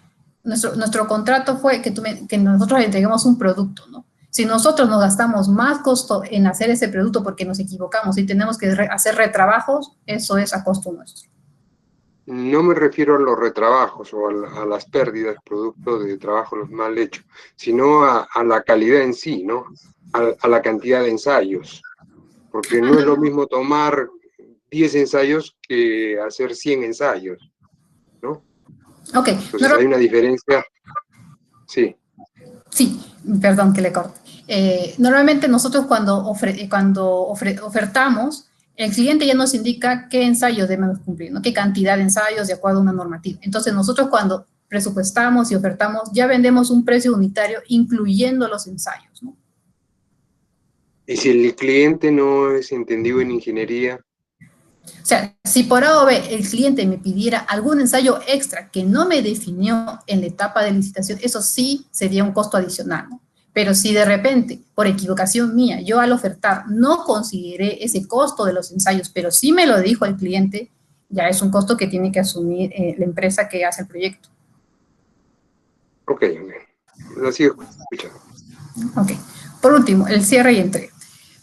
nuestro contrato fue que nosotros le entreguemos un producto, ¿no? Si nosotros nos gastamos más costo en hacer ese producto porque nos equivocamos y tenemos que hacer retrabajos, eso es a costo nuestro. No me refiero a los retrabajos o a las pérdidas producto de trabajos mal hechos, sino a la calidad en sí, ¿no? A la cantidad de ensayos. Porque no es lo mismo tomar 10 ensayos que hacer 100 ensayos, ¿no? Ok. Entonces hay una diferencia. Sí. Sí, perdón que le corte. Normalmente nosotros cuando ofertamos, el cliente ya nos indica qué ensayos debemos cumplir, ¿no? Qué cantidad de ensayos de acuerdo a una normativa. Entonces nosotros cuando presupuestamos y ofertamos, ya vendemos un precio unitario incluyendo los ensayos, ¿no? Y si el cliente no es entendido en ingeniería. O sea, si por A o B el cliente me pidiera algún ensayo extra que no me definió en la etapa de licitación, eso sí sería un costo adicional, ¿no? Pero si de repente, por equivocación mía, yo al ofertar no consideré ese costo de los ensayos, pero sí me lo dijo el cliente, ya es un costo que tiene que asumir la empresa que hace el proyecto. Ok. Lo sigo escuchando. Ok. Por último, el cierre y entrega.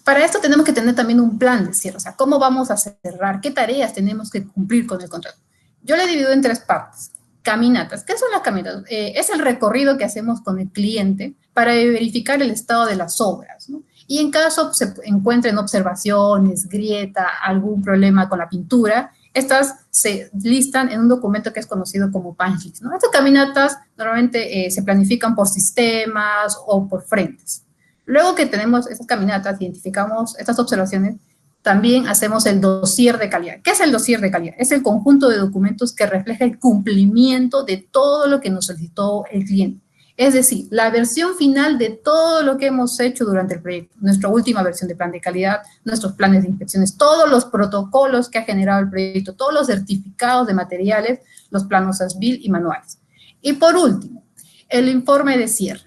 Para esto tenemos que tener también un plan de cierre, o sea, cómo vamos a cerrar, qué tareas tenemos que cumplir con el contrato. Yo le divido en tres partes. Caminatas. ¿Qué son las caminatas? Es el recorrido que hacemos con el cliente para verificar el estado de las obras, ¿no? Y en caso se encuentren observaciones, grieta, algún problema con la pintura, estas se listan en un documento que es conocido como punch list, ¿no? Estas caminatas normalmente se planifican por sistemas o por frentes. Luego que tenemos estas caminatas, identificamos estas observaciones, también hacemos el dossier de calidad. ¿Qué es el dossier de calidad? Es el conjunto de documentos que refleja el cumplimiento de todo lo que nos solicitó el cliente. Es decir, la versión final de todo lo que hemos hecho durante el proyecto, nuestra última versión de plan de calidad, nuestros planes de inspecciones, todos los protocolos que ha generado el proyecto, todos los certificados de materiales, los planos ASBIL y manuales. Y por último, el informe de cierre.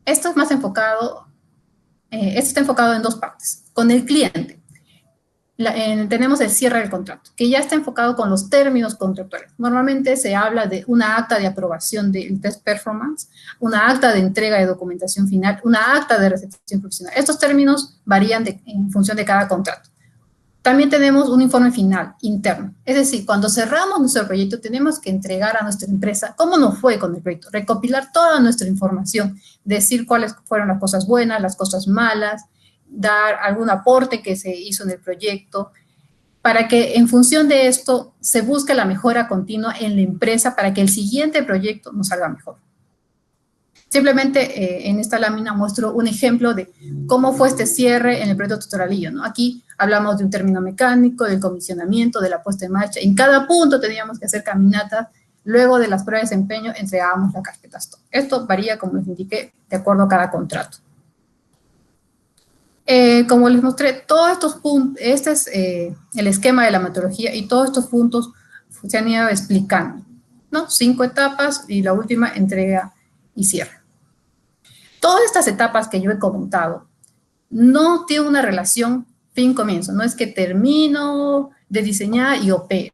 Esto es más enfocado, esto está enfocado en dos partes. Con el cliente. Tenemos el cierre del contrato, que ya está enfocado con los términos contractuales. Normalmente se habla de una acta de aprobación del test performance, una acta de entrega de documentación final, una acta de recepción profesional. Estos términos varían en función de cada contrato. También tenemos un informe final, interno. Es decir, cuando cerramos nuestro proyecto, tenemos que entregar a nuestra empresa cómo nos fue con el proyecto, recopilar toda nuestra información, decir cuáles fueron las cosas buenas, las cosas malas, dar algún aporte que se hizo en el proyecto, para que en función de esto se busque la mejora continua en la empresa para que el siguiente proyecto nos salga mejor. Simplemente en esta lámina muestro un ejemplo de cómo fue este cierre en el proyecto Totoralillo, ¿no? Aquí hablamos de un término mecánico, del comisionamiento, de la puesta en marcha. En cada punto teníamos que hacer caminatas. Luego de las pruebas de desempeño entregábamos la carpeta stock. Esto varía, como les indiqué, de acuerdo a cada contrato. Como les mostré, todos estos puntos, este es el esquema de la metodología y todos estos puntos se han ido explicando, ¿no? 5 etapas y la última entrega y cierre. Todas estas etapas que yo he comentado no tienen una relación fin-comienzo, no es que termino de diseñar y opero.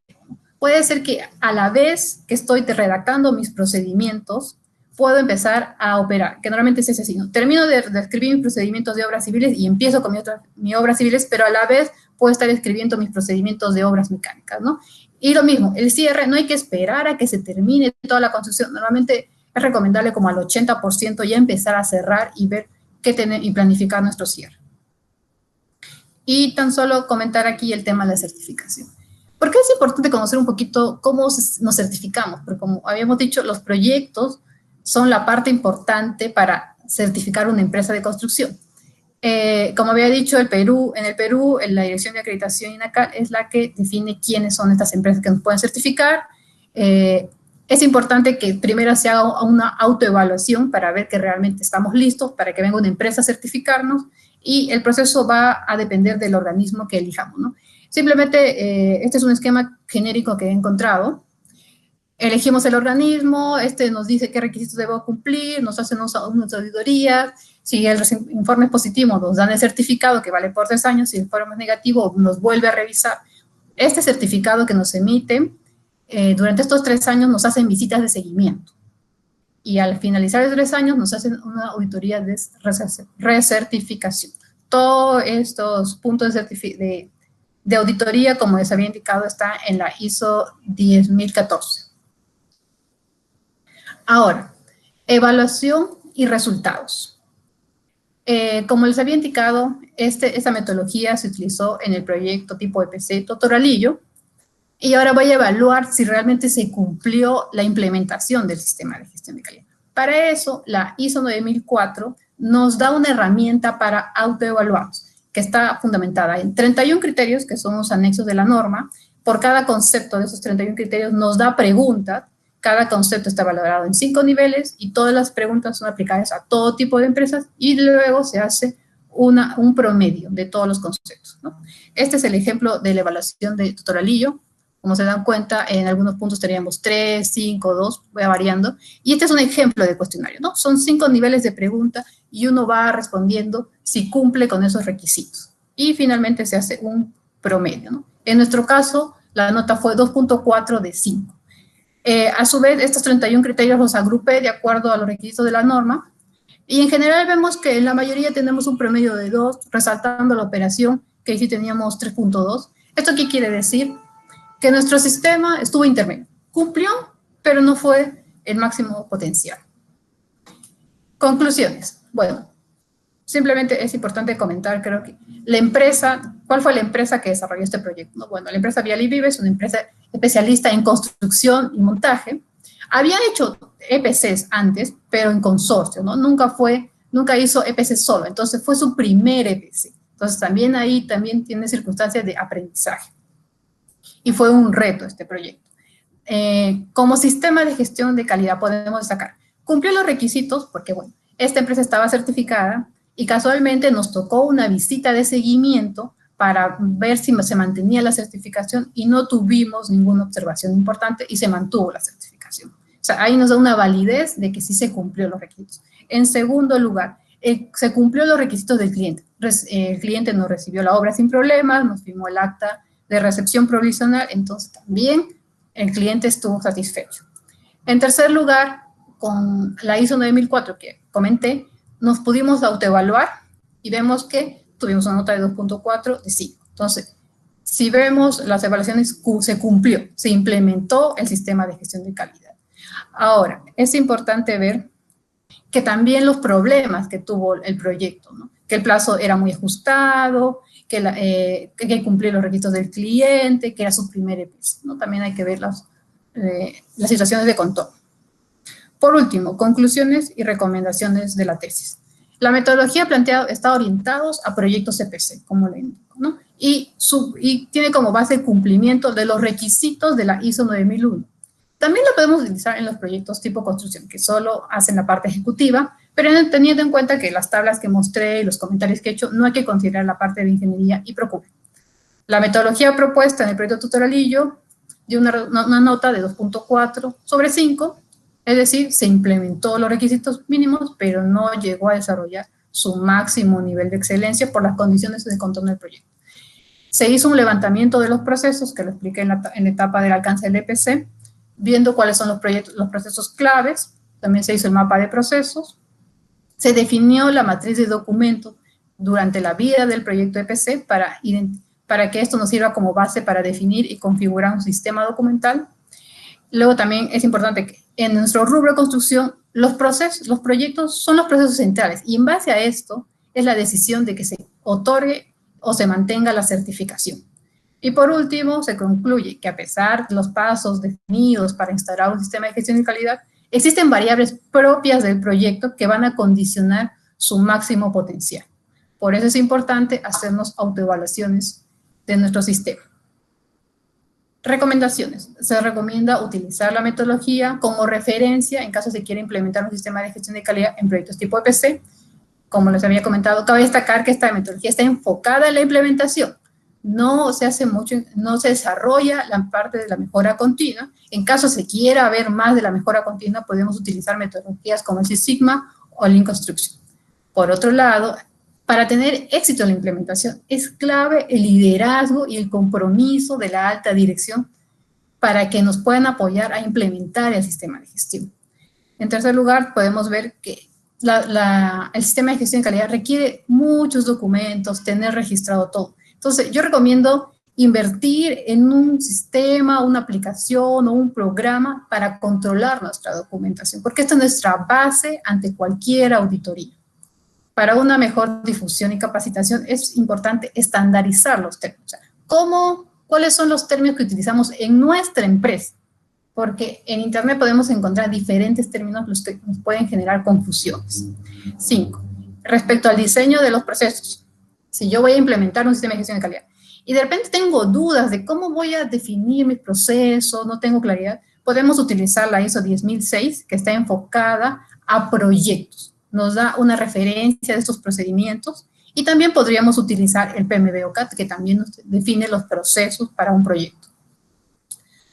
Puede ser que a la vez que estoy redactando mis procedimientos, puedo empezar a operar, que normalmente es así, ¿no? Termino de escribir mis procedimientos de obras civiles y empiezo con mis obras civiles, pero a la vez puedo estar escribiendo mis procedimientos de obras mecánicas, ¿no? Y lo mismo, el cierre, no hay que esperar a que se termine toda la construcción. Normalmente es recomendable como al 80% ya empezar a cerrar y ver qué tener y planificar nuestro cierre. Y tan solo comentar aquí el tema de la certificación. ¿Por qué es importante conocer un poquito cómo nos certificamos? Porque como habíamos dicho, los proyectos son la parte importante para certificar una empresa de construcción. Como había dicho, en el Perú, la Dirección de Acreditación INACAL es la que define quiénes son estas empresas que nos pueden certificar. Es importante que primero se haga una autoevaluación para ver que realmente estamos listos, para que venga una empresa a certificarnos, y el proceso va a depender del organismo que elijamos, ¿no? Simplemente, este es un esquema genérico que he encontrado. Elegimos el organismo, nos dice qué requisitos debo cumplir, nos hacen unas auditorías. Si el informe es positivo, nos dan el certificado que vale por 3 años. Si el informe es negativo, nos vuelve a revisar. Este certificado que nos emiten, durante estos 3 años nos hacen visitas de seguimiento. Y al finalizar los 3 años nos hacen una auditoría de recertificación. Todos estos puntos de auditoría, como les había indicado, está en la ISO 10014. Ahora, evaluación y resultados. Como les había indicado, esta metodología se utilizó en el proyecto tipo EPC Totoralillo, y ahora voy a evaluar si realmente se cumplió la implementación del sistema de gestión de calidad. Para eso, la ISO 9004 nos da una herramienta para autoevaluarnos, que está fundamentada en 31 criterios, que son los anexos de la norma. Por cada concepto de esos 31 criterios nos da preguntas. Cada concepto está valorado en 5 niveles y todas las preguntas son aplicadas a todo tipo de empresas, y luego se hace un promedio de todos los conceptos, ¿no? Este es el ejemplo de la evaluación de Totoralillo. Como se dan cuenta, en algunos puntos teníamos 3, 5, 2, va variando. Y este es un ejemplo de cuestionario, ¿no? Son 5 niveles de pregunta y uno va respondiendo si cumple con esos requisitos. Y finalmente se hace un promedio, ¿no? En nuestro caso, la nota fue 2.4 de 5. A su vez, estos 31 criterios los agrupé de acuerdo a los requisitos de la norma. Y en general vemos que en la mayoría tenemos un promedio de 2, resaltando la operación, que ahí sí teníamos 3.2. ¿Esto qué quiere decir? Que nuestro sistema estuvo intermedio. Cumplió, pero no fue el máximo potencial. Conclusiones. Bueno, simplemente es importante comentar, creo que la empresa, ¿cuál fue la empresa que desarrolló este proyecto? ¿No? Bueno, la empresa Vial y Vive es una empresa especialista en construcción y montaje. Había hecho EPCs antes, pero en consorcio, ¿no? Nunca hizo EPC solo, entonces fue su primer EPC. Entonces también ahí tiene circunstancias de aprendizaje. Y fue un reto este proyecto. Como sistema de gestión de calidad podemos destacar, cumplió los requisitos porque, bueno, esta empresa estaba certificada y casualmente nos tocó una visita de seguimiento para ver si se mantenía la certificación y no tuvimos ninguna observación importante y se mantuvo la certificación. O sea, ahí nos da una validez de que sí se cumplió los requisitos. En segundo lugar, se cumplió los requisitos del cliente. El cliente nos recibió la obra sin problemas, nos firmó el acta de recepción provisional, entonces también el cliente estuvo satisfecho. En tercer lugar, con la ISO 9004 que comenté, nos pudimos autoevaluar y vemos que tuvimos una nota de 2.4 de 5. Entonces, si vemos las evaluaciones, se cumplió, se implementó el sistema de gestión de calidad. Ahora, es importante ver que también los problemas que tuvo el proyecto, ¿no? Que el plazo era muy ajustado, que hay que cumplir los requisitos del cliente, que era su primer EPC, ¿no? También hay que ver las situaciones de control. Por último, conclusiones y recomendaciones de la tesis. La metodología planteada está orientada a proyectos EPC, como le indico, ¿no? Y tiene como base el cumplimiento de los requisitos de la ISO 9001. También lo podemos utilizar en los proyectos tipo construcción, que solo hacen la parte ejecutiva, pero teniendo en cuenta que las tablas que mostré y los comentarios que he hecho, no hay que considerar la parte de ingeniería y procura. La metodología propuesta en el proyecto tutorialillo dio una nota de 2.4 sobre 5, es decir, se implementó los requisitos mínimos, pero no llegó a desarrollar su máximo nivel de excelencia por las condiciones de control del proyecto. Se hizo un levantamiento de los procesos, que lo expliqué en la etapa del alcance del EPC, viendo cuáles son los procesos claves. También se hizo el mapa de procesos. Se definió la matriz de documentos durante la vida del proyecto EPC para que esto nos sirva como base para definir y configurar un sistema documental. Luego también es importante que en nuestro rubro de construcción, los proyectos son los procesos centrales, y en base a esto es la decisión de que se otorgue o se mantenga la certificación. Y por último, se concluye que a pesar de los pasos definidos para instaurar un sistema de gestión de calidad, existen variables propias del proyecto que van a condicionar su máximo potencial. Por eso es importante hacernos autoevaluaciones de nuestro sistema. Recomendaciones. Se recomienda utilizar la metodología como referencia en caso se quiera implementar un sistema de gestión de calidad en proyectos tipo EPC. Como les había comentado, cabe destacar que esta metodología está enfocada en la implementación. No se hace mucho, no se desarrolla la parte de la mejora continua. En caso se quiera ver más de la mejora continua, podemos utilizar metodologías como el Six Sigma o Lean Construction. Por otro lado, para tener éxito en la implementación, es clave el liderazgo y el compromiso de la alta dirección para que nos puedan apoyar a implementar el sistema de gestión. En tercer lugar, podemos ver que el sistema de gestión de calidad requiere muchos documentos, tener registrado todo. Entonces, yo recomiendo invertir en un sistema, una aplicación o un programa para controlar nuestra documentación, porque esta es nuestra base ante cualquier auditoría. Para una mejor difusión y capacitación es importante estandarizar los términos. O sea, ¿cuáles son los términos que utilizamos en nuestra empresa? Porque en Internet podemos encontrar diferentes términos los que nos pueden generar confusiones. 5. Respecto al diseño de los procesos. Si yo voy a implementar un sistema de gestión de calidad y de repente tengo dudas de cómo voy a definir mis procesos, no tengo claridad, podemos utilizar la ISO 10006, que está enfocada a proyectos. Nos da una referencia de estos procedimientos, y también podríamos utilizar el PMBOK, que también nos define los procesos para un proyecto.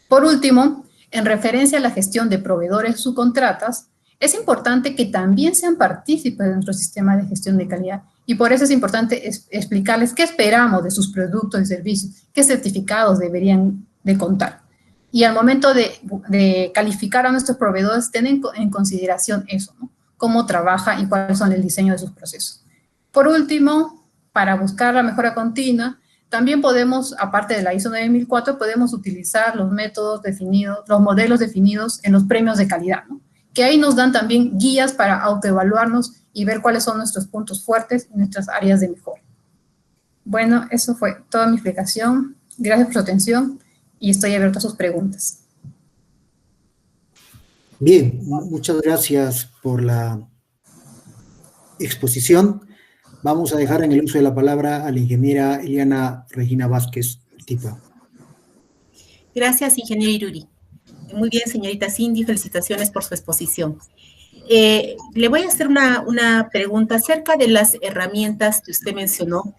Por último, en referencia a la gestión de proveedores subcontratas, es importante que también sean partícipes de nuestro sistema de gestión de calidad, y por eso es importante explicarles qué esperamos de sus productos y servicios, qué certificados deberían de contar. Y al momento de calificar a nuestros proveedores, tener en consideración eso, ¿no? Cómo trabaja y cuáles son el diseño de sus procesos. Por último, para buscar la mejora continua, también podemos, aparte de la ISO 9004, podemos utilizar los métodos definidos, los modelos definidos en los premios de calidad, ¿no? Que ahí nos dan también guías para autoevaluarnos y ver cuáles son nuestros puntos fuertes y nuestras áreas de mejora. Bueno, eso fue toda mi explicación. Gracias por su atención y estoy abierta a sus preguntas. Bien, muchas gracias por la exposición. Vamos a dejar en el uso de la palabra a la ingeniera Eliana Regina Vázquez Tipa. Gracias, ingeniero Iruri. Muy bien, señorita Cindy, felicitaciones por su exposición. Le voy a hacer una pregunta acerca de las herramientas que usted mencionó